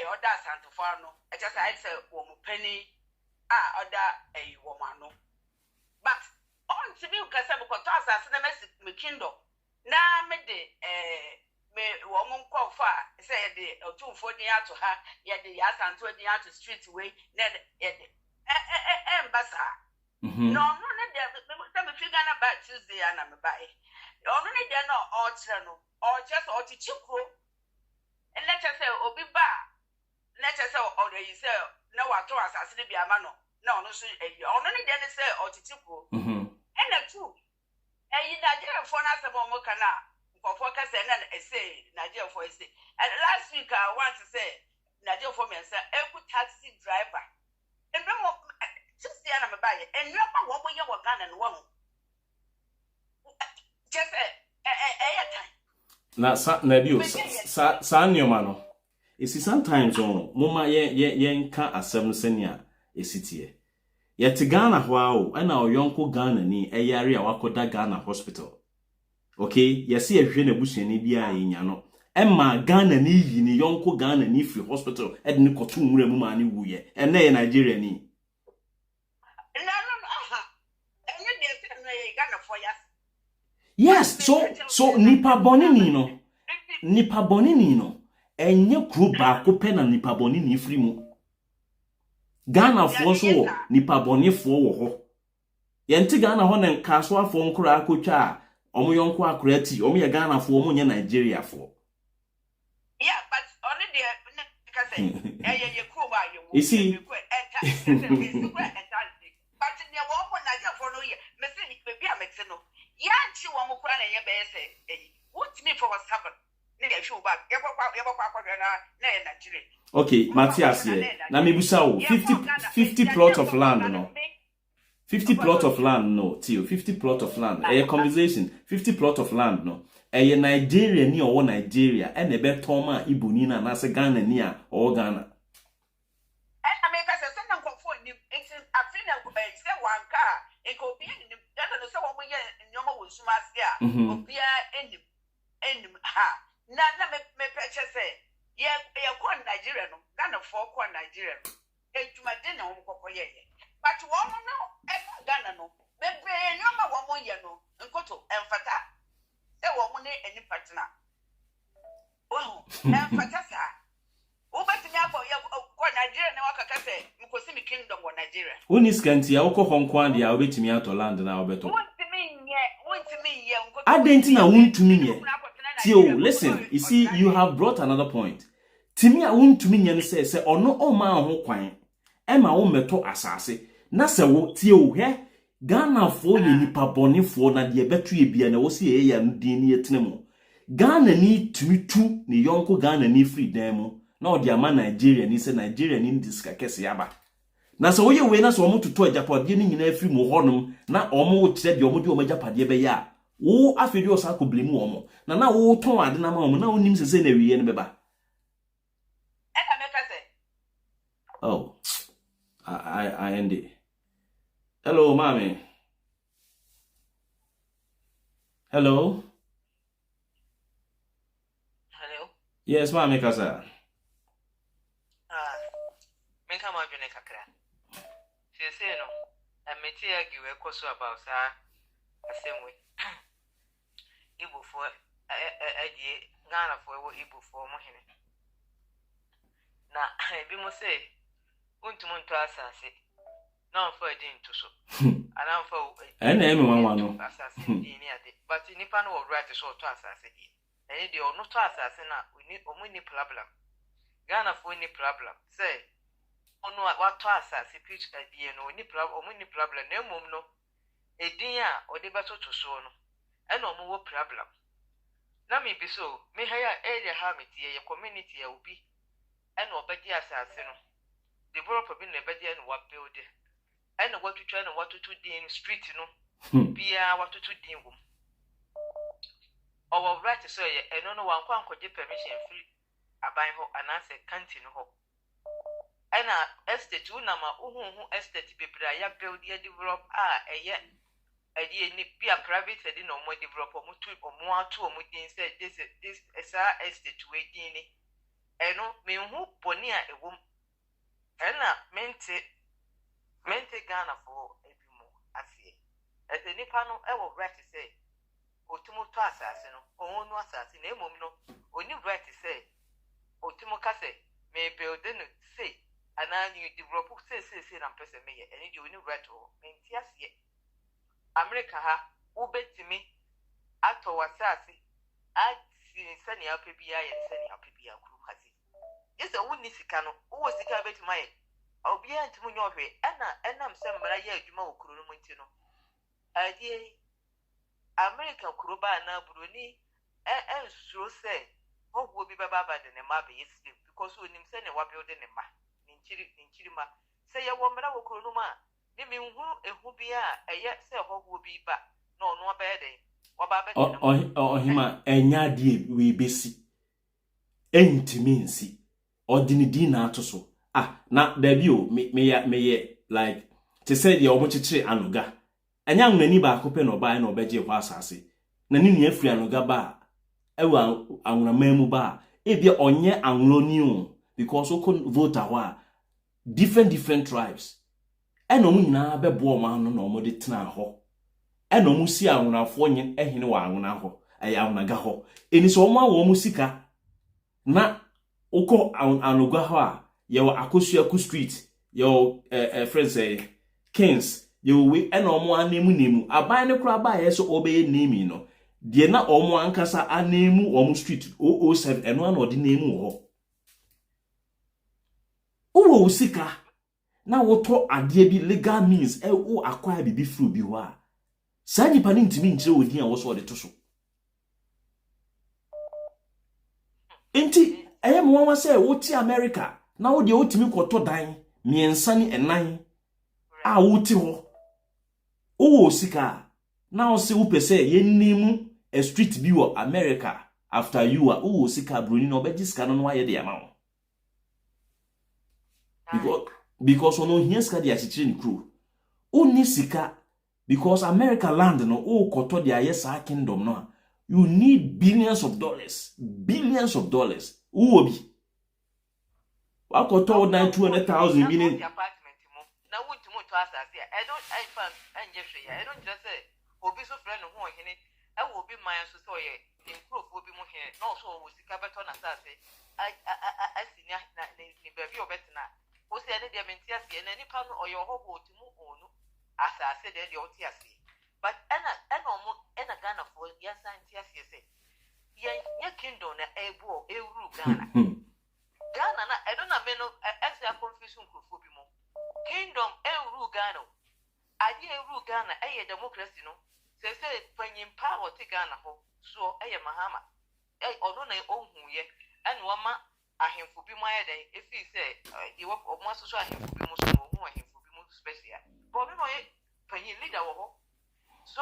S8: oda asante for no e just I say wo mo penny oda wo mano but on to me ukasa bu kwato asase na me kingdom na me de me wo mo nkwofa say de otumfo ni ato ha ye de ya santo ni ato street way na ye de embasa no ne de me fi Ghana ba Tuesday na me ba ono ne de no o kire no o just o ti chikro and let us say obi ba let us say o de yi say na wato asase de bi ama no na ono so ono ne de ne say o ti chikro and na two Nigeria for na sabo mo kana for say na say Nigeria for say and last week I want to say Nigeria for Mensah taxi driver and no just the na me buy and no pa wo ye wo Ghana no wo just
S3: na na bio sa nyoma no esi sometimes on moma ye nka asem no senia esitie yet Ghana ho a na oyonko Ghana ni eyare a wakoda Ghana hospital okay yesi ehwe na busuani bia yenya no emma Ghana ni yi ni yonko Ghana ni free hospital ed ni koto nwura mu ma ni wuye ena ye Nigeria ni yes so nipa boni ni no enye kru ba ko pe na nipa boni ni free mu Ghana fo so nipa boni fo wo ho yenti Ghana ho na nkaso afo nkura akotwa a omo yonko akura ti omo ye Ghana fo omo nye Nigeria fo
S8: yeah but only the ka say ye kru ba ye wo
S3: you see
S8: but ne wo ko Nigeria fo no ye me say ni be a mexe no ya chi wo mo kura na ye be say what me for was covered ne ye show back ye kwa na Nigeria.
S3: Okay, Matthias here. Na me busa o 50 plot of land no. 50 plot of land no, Tio, 50 plot of land. A conversation, 50 plot of land no. eye Nigeria ni owo Nigeria e na be toma ibuni na na se Ghana ni a owo Ghana
S8: I make us a second for ni it's a final say one car e ko bi ni da no so wo ye nyoma wo suma sia obi a enim ha na me peche say ye ko Nigeria no Ghana for ko Nigeria no ejuma de na wo kokko ye but wo no e Ghana no bebe nyoma wo ye no nkoto emfata se wo ne eni partner oh emfata sa ubetimi abo ye ko Nigeria na wakaka se mkosi mi kingdom wo Nigeria
S3: oni skanti ya woko honkwa dia obetimi ato land na obeto
S8: wontimi ye nkoto
S3: adenti na wontumi ye tio listen you see you have brought another point timi a wontumi nye ne se ono o ma ho kwan e ma wo meto asase na se wo tio he Ghana fo ye nipa bonefo na de betu ye bia na wo se ye ya ndin ni etenemu Ghana ni tumi tu ni yonko Ghana ni free dan mu na odi ama Nigeria ni se Nigeria ni diska kese yaba na se wo ye we na se omo tutu ajapade ni nyina free mu honum na omo wo kire de omo de omo ajapade be ya wo afedi o sa ko blemu omo na wo ton ade na ma omo na onim se na wiye ne beba
S8: eka meka se
S3: oh I end it. Hello mommy. Hello. Yes, mommy kasa.
S9: Me come out jone kakra. Say no. I meti argue we koso about sa asem we. Igbo for die Ghana for we Igbo for mo hene. Na bi mo say untumo nto asase. Na for edin to so. Ana for
S3: ene eme wanwa no.
S9: Asase ni ade. But nipa no right so to asase di. Ene de ono to asase na omo ni problem. Ghana for ni problem. Say ono what to asase pitch die no ni problem omo ni problem na emom no edin a ode beto to so no. Ene omo wo problem. Na me bi so me haya area ha metie ye community ya obi. Ene obedi asase no. Developer bi na ebedi ene wa build. Ene watutu ene watutu din street no. Bia watutu din wom. Our right so ye eno no wan kwa nkoje permission free aban ho anase canteen ho. Ena estate una ma uhu estate bebra ya build ya develop eye edi ni bia private edi no mo develop omo atu omo din say this estate we din ni. Eno me hu boni a ewom. Ena mente Ghana for ebimo afie. Ete nipa no e wo right say otumo to asase no onu asase na emom no oni right say otumo ka say me build no say ana you develop say na person me ye eni di oni right o menti ase America ha ubetimi ato wasase asi sani apebia ye sani apebia kuru hasi yesa woni sika no wo sika betuma ye obi antimo nyohwe enam se mmara ye adwuma okuru no munti no adie America kuroba na buroni ensuro say ogwo bi baba de ne ma be yesi because onim say ne wa build ne ma ninchiri ma say ye wo mmara okuru no ma ni mi hu ehu bi a eye say ogwo bi ba na ono ba de wa ba be
S3: ohima enya die we besi entimi nsi odini di na atoso na dabi o me like to say the omochichire anoga anya nwani ba akope no ba na obeje ho asase na ni nua afri anoga ba ewa anwurama mu ba ebia onye anwuroni o because o kon vote awa different tribes eno mu nyina bebo ma no na omode tena ho eno mu si anwurafo nye ehene wa anwuna ho anwunaga ho eni so omo awo mu sika na uko anoga ho a yo akosuaku street yo friends say Kings yo we ena omo anemu aban ne kura ba yeso obeye name no de na omo ankasa anemu omo street 007 eno na odi name ho owo usika na woto ade bi legal means o acquire bibi fruit bi ho a sani pani ntimi nkyere odin a wo so ode to so enti ayem wan wa say wo ti America na wo de otimi kwoto dan miensa ni enan a wo ti ho owo sika na o se wo pese ye nimu a street view America after you are sika bruni no be jiska no why dey ama because ono hia sika dey achichire ni crew oni sika because America land no koto dey ayesa kingdom no you need billions of dollars obi wakoto 200,000 million
S9: na wunti mo to asase I don't just say obi so friend ho hene I will be my so ye improve obi mo hene no so wo sika beto na asase I senior na ni baby obetna o se ne dia menti ase na nipa no oyo ho ho timu onu asase de dia oti ase but ena Ghana for yes anti ase say ye kingdom na ebu Ghana Ghana na I don't know me no ese confusion krofo bi mo kingdom euru Ghana ade euru Ghana eye democracy no say panyin power te Ghana ho so eye mahama ono na ohun ye ene wama ahemfo bi mo aye den efi say ye wo mo so ahemfo bi mo so ohun ahemfo bi mo special but me mo ye panyin leader wo ho so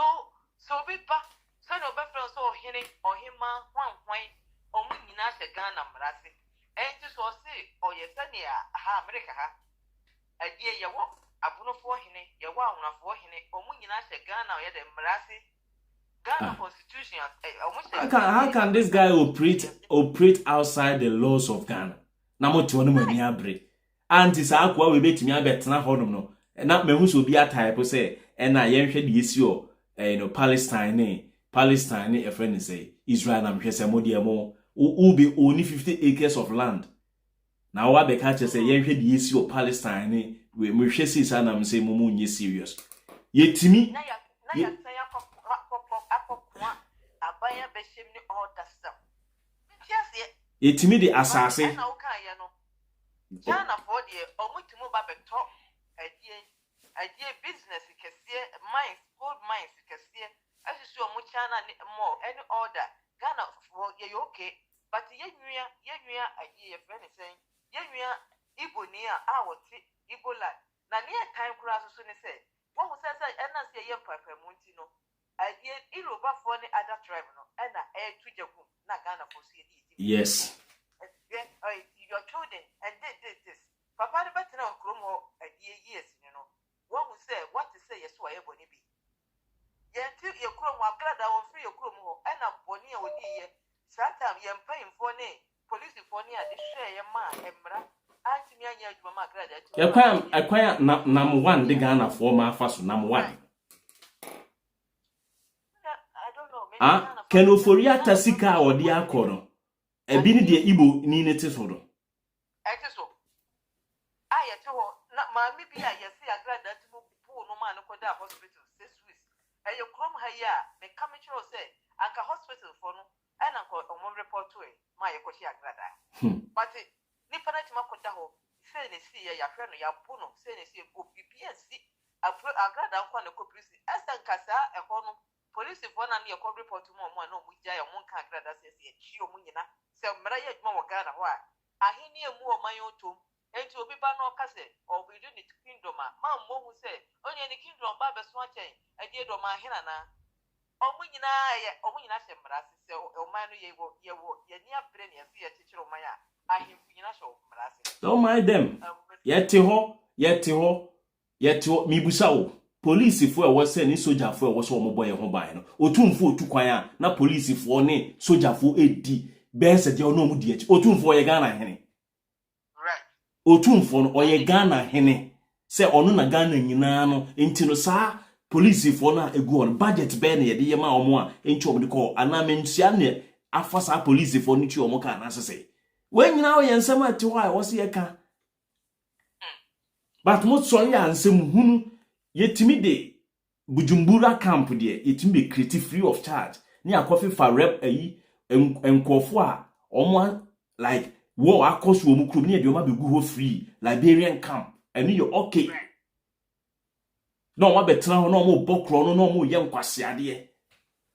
S9: bi pa so no be friend so ohene ohima hwanhwan omu nyina se Ghana mrase enti so say oye sania ha America ha adie ye wo abunofo hene ye wo ahunafo hene omu nyina se Ghana ye de mrase Ghana constitution
S3: how can this guy operate outside the laws of Ghana na moto no mani abre anti sa akwa we betimi abetena hodom no na mehu so bi atype say na ye hwe de yesi o Palestine a friend say Israel na mhwe se modie mo will be only 50 acres of land. Now what the catcher say ye hwe de yesi o Palestine we hwe si sa na mse mumu nye serious. Ye timi
S9: na ya say akokwa abaya beshem ni order sam.
S3: Ye timi de asase.
S9: Na o kan ye no. Ghana for de omutimo ba beto idea business kese mines gold mines kese asisu omuchana more any order Ghana for ye okay but ye nwia idea friend saying ye nwia Igbo ni a wote Igbo land na ne time kura so ne say wo hu say na say ye papa munti no idea Iroba for any other tribe no na tujaku na Ghana for see
S3: yes
S9: your children and this papa the better on kromo idea years you know what we say what to say yes why boni bi yet your kromo agrada on free your kromo and a boni oni ye satam ye mpain for ne police for ne a de share ye ma emra antimi anya adwuma ma agrada
S3: akwaya number 1 the Ghana for ma faso number 1
S9: I don't know
S3: can oforia tasika odi akoro ebi ni de Igbo ni ne tesodo
S9: so I to na ma mi bi a yesi agrada ti mo pu no ma no koda hospital 6 weeks e yo krom ha ya me kamechiro say anka hospital for no and anko omo report to e ma ye ko ti agrada but ni panati ma koda ho say ne si ya hwe no ya pu no say ne si go PPS agrada anko na ko police esa nkasa e ho no police for na ne ko report mo na mo ja ya mo nka agrada say e chi o mo nyina say mra ya djuma wo Ghana ho a ahini emu o man yotom enti obi ba no kase o bi do ni kingdom ma mo hu say onye ni kingdom ba be so achen ade do ma hena na omu nyina se mrase se o man no ye ni abre ne se ye chichiro man a ahimfu nyina so mrase
S3: don't mind them yete ho mibusa o police fo e wo se ni soldier fo e wo so mo boy ho ban no otumfo otukwan a na police fo ne soldier fo edi bese de ono mu di echi otumfo ye Ghana hene
S9: right
S3: otumfo no oye Ghana hene se ono na Ghana nyina no enti no sa police fo na egu on budget be na ye de yema omo a enti omo de ko ana mentua ne afasa police fo no ti omo ka na sese we nyina o ye nsem ati ho a wo se ye ka but mo so ye ansem hunu yetimi de Bujumbura camp de yetimi be create free of charge ni akofi fa rep ayi enkofo a omo like wo akoso omu krum ni e de o ma be gu ho free Liberian camp eni you okay no wa betena ho no mo bokro no mo ye nkwase ade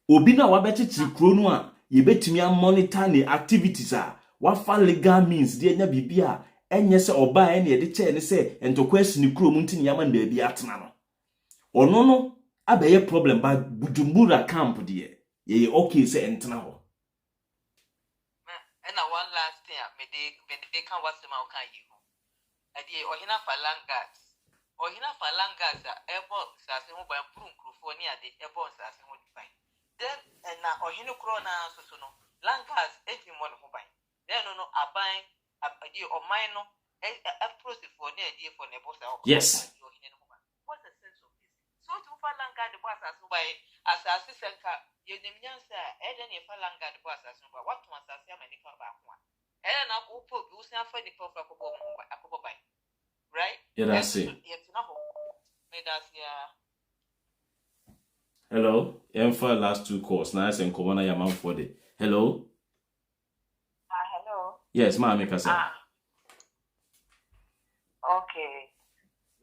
S3: obi na wa bechichi kro no a ye betimi a monitor ne activities a wa fa legal means de nya bibia enye se oba e na ye de che ne se entokwasi ni kro mu ntini yama nda bi atena no ono no abeye problem ba Bujumbura camp de ye okay say entna ho
S9: And one last thing, they can watch them out. Can you? Or hina falangas, airport sassing by Prum, California, the airport sassing would find. Then, and now, or hino crona, so no, langas, 81 who buy. Then, no, I buy a deal or minor, a process for near dear for Nebosa.
S3: Yes.
S9: What's the sense of this? So to falanga the boss as by as a sister, you didn't answer, Eden falanga the boss as well. What was I say, many come back one? And I'll put you some funny for a couple by. Right?
S3: Yeah, that's it.
S9: Yes, no. Made us, yeah.
S3: Hello, for last 2 calls. Nice and Corona Yaman for the hello.
S10: Hello.
S3: Yes, ma make us.
S10: Okay.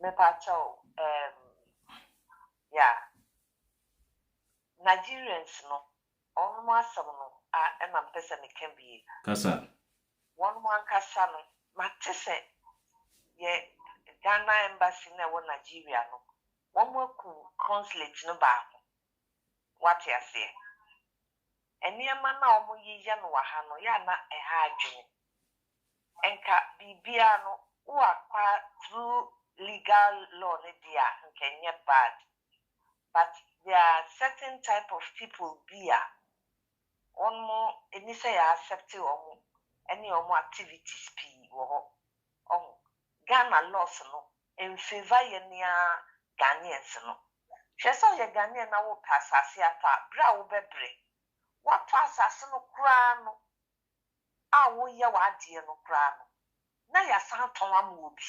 S10: Me pacho. Yeah. Nigerians no. On one some no. And I'm person it can be.
S3: Kasa.
S10: One kasa no. Matese. Yeah. Ghana embassy na wo Nigeria no. One more consulate no ba. What you say? Eniema na omo yiya no wa ha no ya na ha adwene. Enka bibia no wo akwa through legal law ne dia nkenye bad. But there are certain type of people bia omo eni say accept omo any omo activities pi wo ho. Ghana laws no in favor yenia Ghanaians no. Sheso ye Ghanaian na wo pasase ata bra wo bebre. What asase no kra no a wo ye wa de no kra no. Na ya san ton am obi.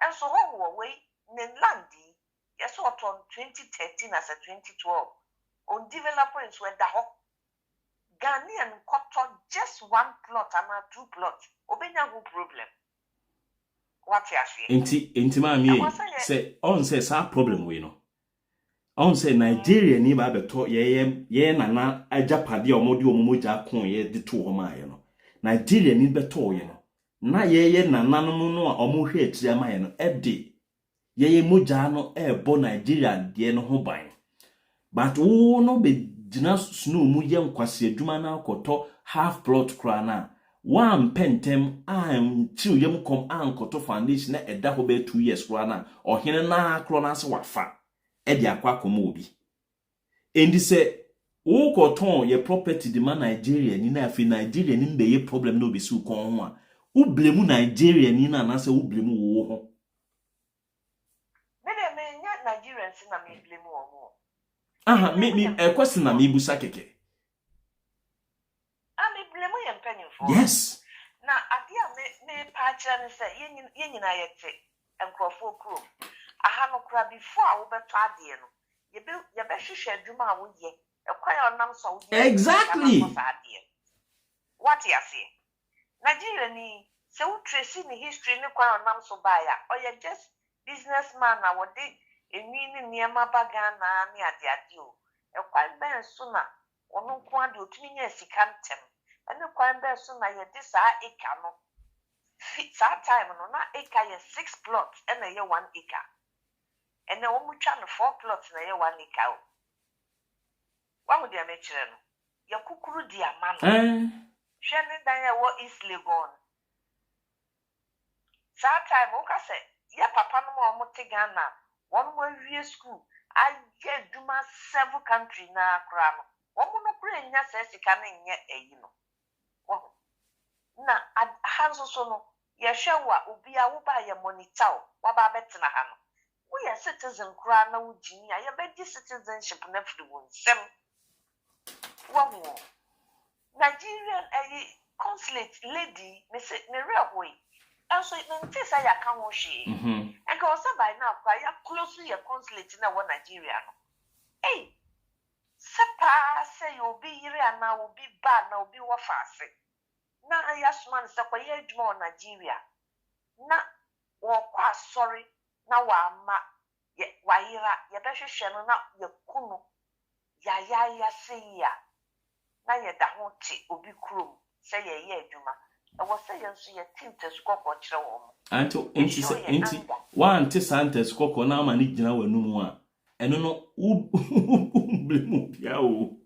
S10: Enso ho wo we ne landi yes what on 2013 as a 2012 on developers where da ho Ghanaian got just 1 plot and 2 plots. Obenya no problem. What you say?
S3: Inti mami say on say sa problem we no. On say Nigeria ni ba beto ye nana ajapade omodi omomoja kon ye de to homa ye no. Nigeria ni beto ye no. Na ye nana no a omohwe atiri ama ye no ede ye moja no ebo Nigeria de no ho ban. But wo no be gina snow mu ye nkwase adwuma na akoto half plot kra na one pentem chill yem kom ankoto foundation na eda ho be 2 years kra na ohene na akro na se wafa e de akwa komo obi endi se wo koton ye property de ma Nigeria ni na afi Nigeria ni mbe ye problem no be su kon ho a wo blemu Nigeria ni na se wo blemu wo ho
S10: me de me nya Nigerians na me blemu wo ho
S3: aha me question na me busa keke yes.
S10: Now, adia me patcha and say, yen yete and crofo crew. I have no crab before I will be trading. You build your best share Juma with ye, a choir nam so
S3: exactly.
S10: What you say? Nigeria ni so tracing the history no choir nam so buyer, or you just businessman I would dig a meaning near my bagana near the adio. A quite man sooner, or no quando to me as he can't tell. And the crime bears soon I this acre no. That time no na acre 6 plots and a year 1 acre. And the woman 4 plots and a year 1 acre. What would you make sure? Your kukuru dear man. Shannon Daya what is Legon. That time Oka said, ya papa no more Motigana, 1 more year school. I get Duma several country na crano. One more brain says you can in yet a you know. Na hanzo sono ya shewa ubia wo ba ya monitor wa ba betina ha no we are citizen kra na ujini ya be citizenship na free won sem wo Nigerian consulate lady me say ne real boy also no ntisa ya kan wo hwe and go say by now kwa ya close to your consulate na wo Nigeria no hey sepa say obi yire ana obi ba na obi wo faase na yasman se kwa ye adwuma Nigeria na wo kwa sorry na wa ma ye wa yira ye be hwehwe no na ye kunu ya sei ya na ye da ho ti obi krom se ye adwuma e wo se ye nso ye tintes kokko kire wo mo
S3: anto enti one ti santes kokko na ma ni gina wanum a eno no blemu bia o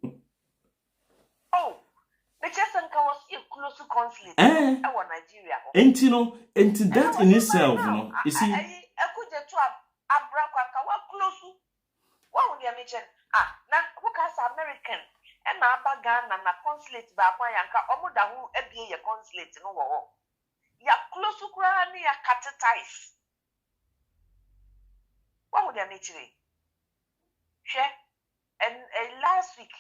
S10: close consulate e wo Nigeria ho
S3: enti that in itself no you see
S10: ekuje to abra kwanka wa close wa wo dia mention na who kas American and na aba Ghana na consulate ba kwa yanka omuda hu ebie ye consulate no wo ya close kura ni ya catetize wa wo dia mention and last week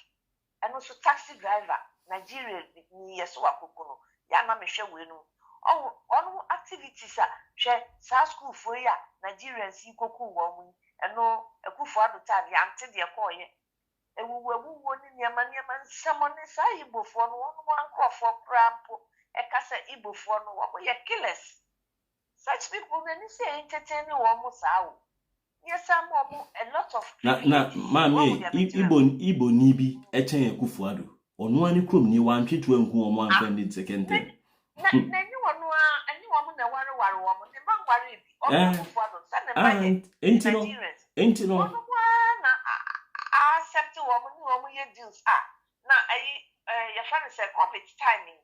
S10: and also taxi driver Nigeria ni yeso akokono ya na mehwe we no on activities sa school for ya Nigerians ikoku wo mu eno ekufo adota ya ante de koye ewuwu ni niama nsamone sa ibofo no won ankrofo krampo ekasa ibofo no wo ye killers such people when say entertain wo mu sawo yes am a lot of
S3: na mami ibo ni bi echen ekufo ado onu ani krom ni wan twetu anku omo anfa ni second time
S10: na ni wonu ani wo mu na ware wo mu ni man ware bi o ekufo ado sa na baye
S3: enti no
S10: na accept wo mu ye deals na ya fan say covid timing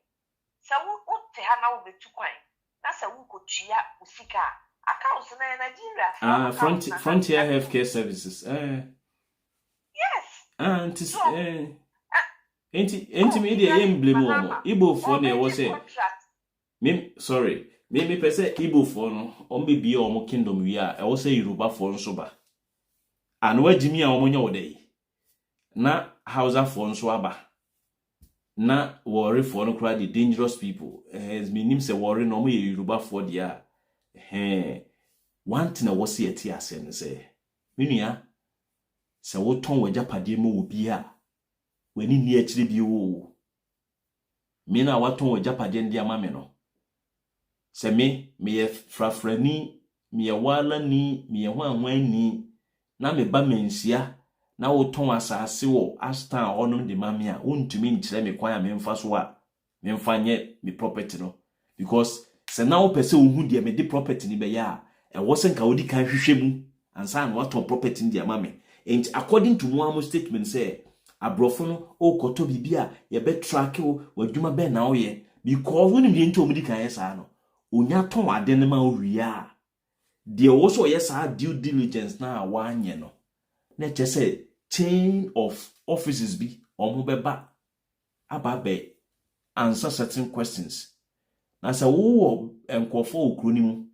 S10: sa wo te ha na wo betu kwan na sa wo ko tua usika accounts in Nigeria.
S3: Frontier Healthcare Services.
S10: Yes.
S3: Media emblem Igbo for ne was say. Sorry. Me per se Igbo for no on be omo kingdom we are. I will say Yoruba for soba. And where Jimmy a omo nya day. Na Hausa for nso aba. Na worry for no cry the dangerous people. As me nim say worry no mo Yoruba for dia. One thing I was here to say, Minia, so what ton with Japade mo be here when he near to you. Mina, what ton with Japade and dear mameno. Say me a frafreni, me a walla ni, me a one ni, na me bamensia, na o ton as I see as town on the mamia, to mean to me quire me first wa, me find yet me property no, because. Se now person who dia me di property ni be ya e wosen ka odi kan hwehwe mu ansa na wato property ndi ama me and according to one statement say abrofo no o koto bibia ye be track o wadwuma be na wo ye because woni bi nti omudi kan yesa no onya ton ade ne ma oria de wo so yesa due diligence na wanye no na che say chain of offices bi omo beba ababe answer certain questions. Nasa wo enkofo okroni mu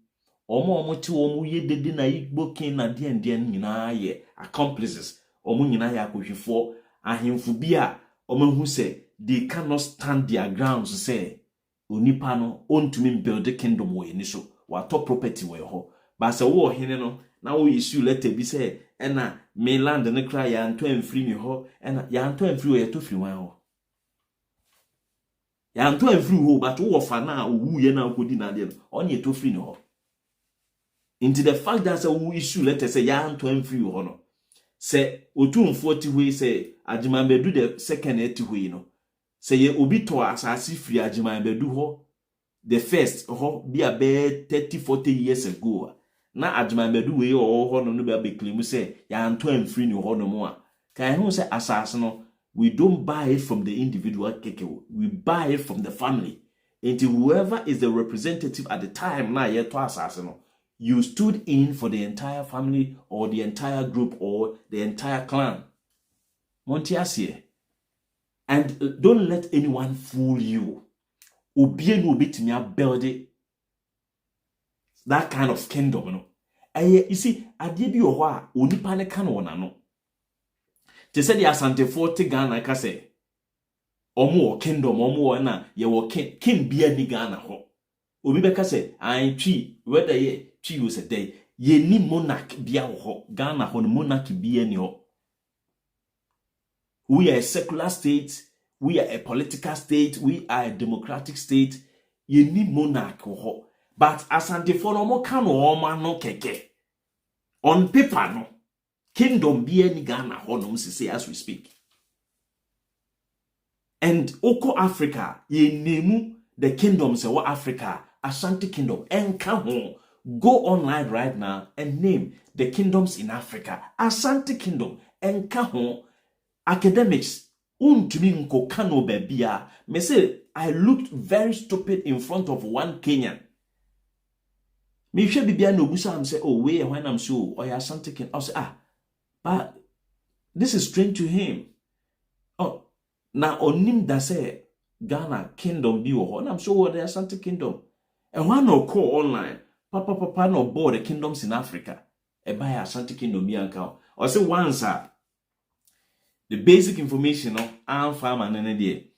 S3: omo ti omo ye dede na igbo kin na de nyina ye accomplices omo nyina ya akohwefo ahemfo bi a omo hu se they cannot stand their grounds say onipa no ontumi build the kingdom we ni so wa top property we ho ba se wo hene no na wo issue letter bi say ena me land ne kra ya nto amfiri mi ho ena ya nto amfiri we to firi wan ho ya nto every ho but wo fa na owu ye na akodi na de on ye to free no into the fact that we issue let us say ya nto every ho no say otumfo ti we say ajimanbedu the second eti ho no say ye obi to asasi free ajimanbedu ho the first ho be about 30-40 years ago na ajimanbedu we ho no be claim say ya nto every no ho no mo a kan hu say asase no we don't buy it from the individual keke. We buy it from the family. And whoever is the representative at the time, you stood in for the entire family or the entire group or the entire clan. Montiasie. And don't let anyone fool you. Obie no bit me build it. That kind of kingdom, you see, I give you a wa, onipa ne kan wona no. Te said the Asante 40 Ghana ka say omo kingdom omo na ye wo king bia ni Ghana ho obi be ka say an twi whether ye twi you say day ye ni monarch bia ho Ghana ho no monarch bia ni ho. We are a secular state, we are a political state, we are a democratic state, ye ni monarch ho, but Asante for no mo kan o ma no keke on paper no kingdom be any Ghana honum say as we speak. And Oko Africa, ye nemu the kingdoms of Africa, Ashanti Kingdom, and come go online right now and name the kingdoms in Africa, Ashanti Kingdom, and come academics. Untumi nko kano bebia, me say I looked very stupid in front of one Kenyan. Me should be no busa am say, oh, wait, when I'm so, or you're something. I'll say, but this is strange to him. Oh, now onim da say Ghana kingdom di wo, and I'm sure there's something kingdom. And one no call online, papa no board the kingdoms in Africa. E buy Ashanti Kingdom bianca. Or say once the basic information of farm and any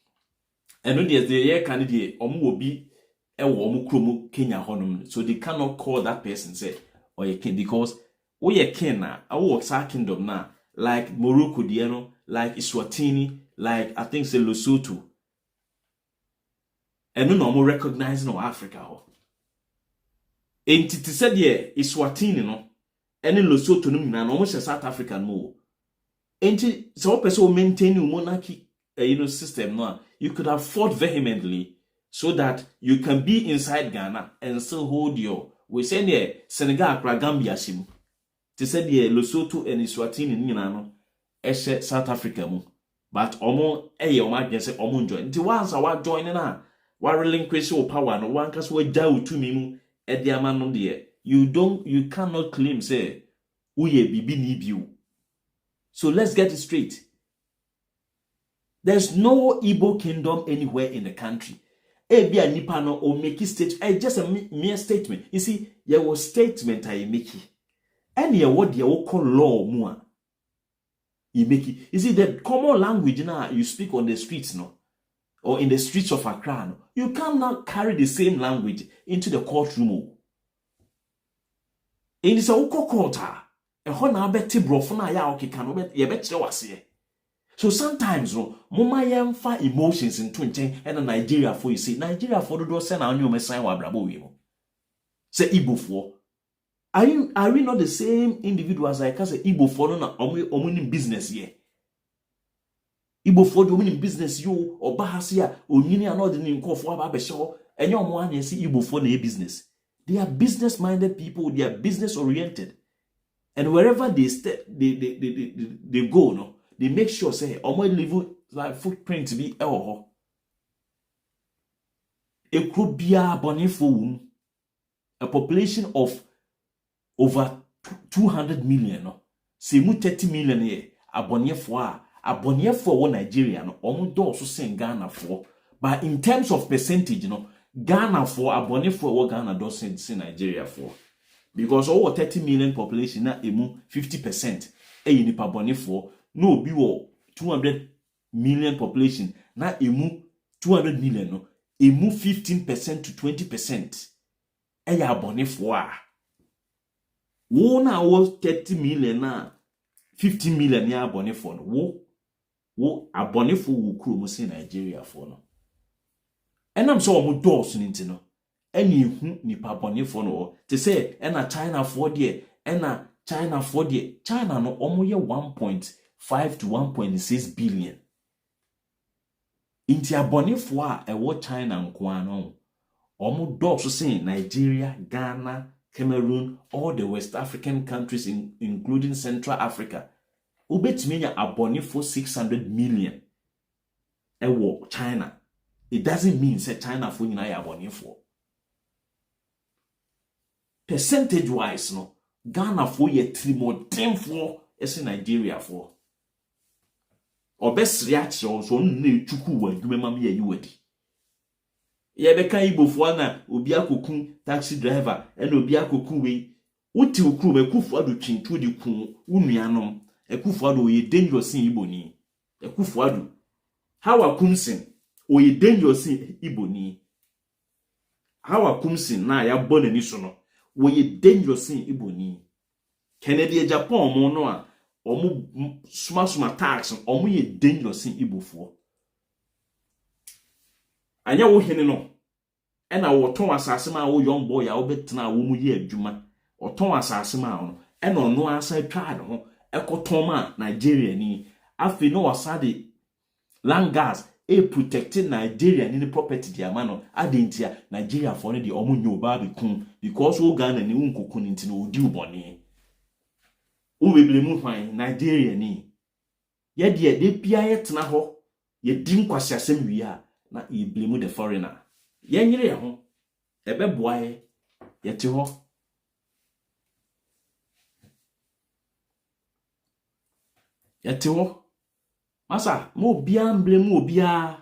S3: and no there's the year candidate will be a warm kromo Kenya honum. So they cannot call that person say or a king because we a Kenya, our kingdom now, like Morocco, like Eswatini, like I think say Lesotho. And no more recognizing no Africa. Entity said yeah, Eswatini no. Any Lesotho no almost a South African more. Ain't so person maintain your monarchy system no, you could have fought vehemently so that you can be inside Ghana and still hold your we say there Senegal Gambia sim. They said yeah Lesotho and Eswatini no South Africa mo. But omo omo get say omo join. The ones are joining na wa relinquish your power no one cause we jaw to me mu e dia man no there. You cannot claim say uye bibi ni biu. So let's get it straight. There's no Igbo kingdom anywhere in the country. Ebia nipa no o make statement. Just a mere statement. You see, there was statement I make. And ye what ye call law mua. You make it. You see, the common language now you speak on the streets no, or in the streets of Accra no, you cannot carry the same language into the courtroom. In this okokota, a hona beti brofuna ya okikano bet ye bet wasiye. So sometimes no, mama yemfa emotions in twinchen and Nigeria for you see Nigeria for do send our new messiah wa brabo we mo. Say Igbo for. Are we not the same individuals like I say Igbo for no na omu business here? Igbo for do in business you or bahasia onyini another ni nko for aba be show enye omo anya see Igbo for na business. They are business-minded people. They are business-oriented, and wherever they go, no, they make sure say, "Omo leave like footprint to be oh." A could be a population of over 200 million. No, say mu 30 million here. Abonye for Nigeria. No, omo do also sing Ghana for, but in terms of percentage, no. Ghana for abone for what Ghana does in Nigeria for. Because over 30 million population na emu 50% nipa abone for no be 200 million population na emu 200 million no emu 15% to 20% abone for wo na wo 30 million na 50 million ya abone for no wo abone for wo kuro mo in Nigeria for no. And I'm so omo doors nintino. Any hu nipa bone for no. To say ena China for there, ena China for there. China no omo ye 1.5 to 1.6 billion. Inti abone for a wo China nko no. Omo doors say Nigeria, Ghana, Cameroon, all the West African countries including Central Africa. Ubetimi nya abone for 600 million. Ewo China. It doesn't mean say China for you abone for. Percentage wise, no, Ghana for ye 3 more 10 for as Nigeria for. Or best reaction so ne chuku wa dume mam ye yiwadi. Ye be kan Igbo for na obi akokun taxi driver and obi akokun we uti ukru me kufu ado twintu di kun unuanom ekufu ado ye dangerous in Igbo ni. Ekufu ado Hawa Koomson oye dangerous Igbo ni. Hawa Koomson na ya born ni so no. Oye dangerous Igbo ni. Kennedy Japan mo no a omo suma tax omo ye dangerous Igbo fo. Anya wo hene no. E na wo ton asase ma wo young boy a wo betena wo mu ye adwuma. O ton asase ma no. E no no asa twa de ho. E ko ton ma Nigeria ni. Afi no wasade land gas protecting Nigeria ni property di amano adentia Nigeria for the omo nyoba be kun because o Ghana ni unkokun nti no odi uboni o bebre mu hwan Nigeria ni ye de pia ye tena ho ye di nkwasiasem wi a na you blame the foreigner. Yenyere ye ho. Ebe boae yete ho. Yete ho. Masa, mo bia blame mo bia.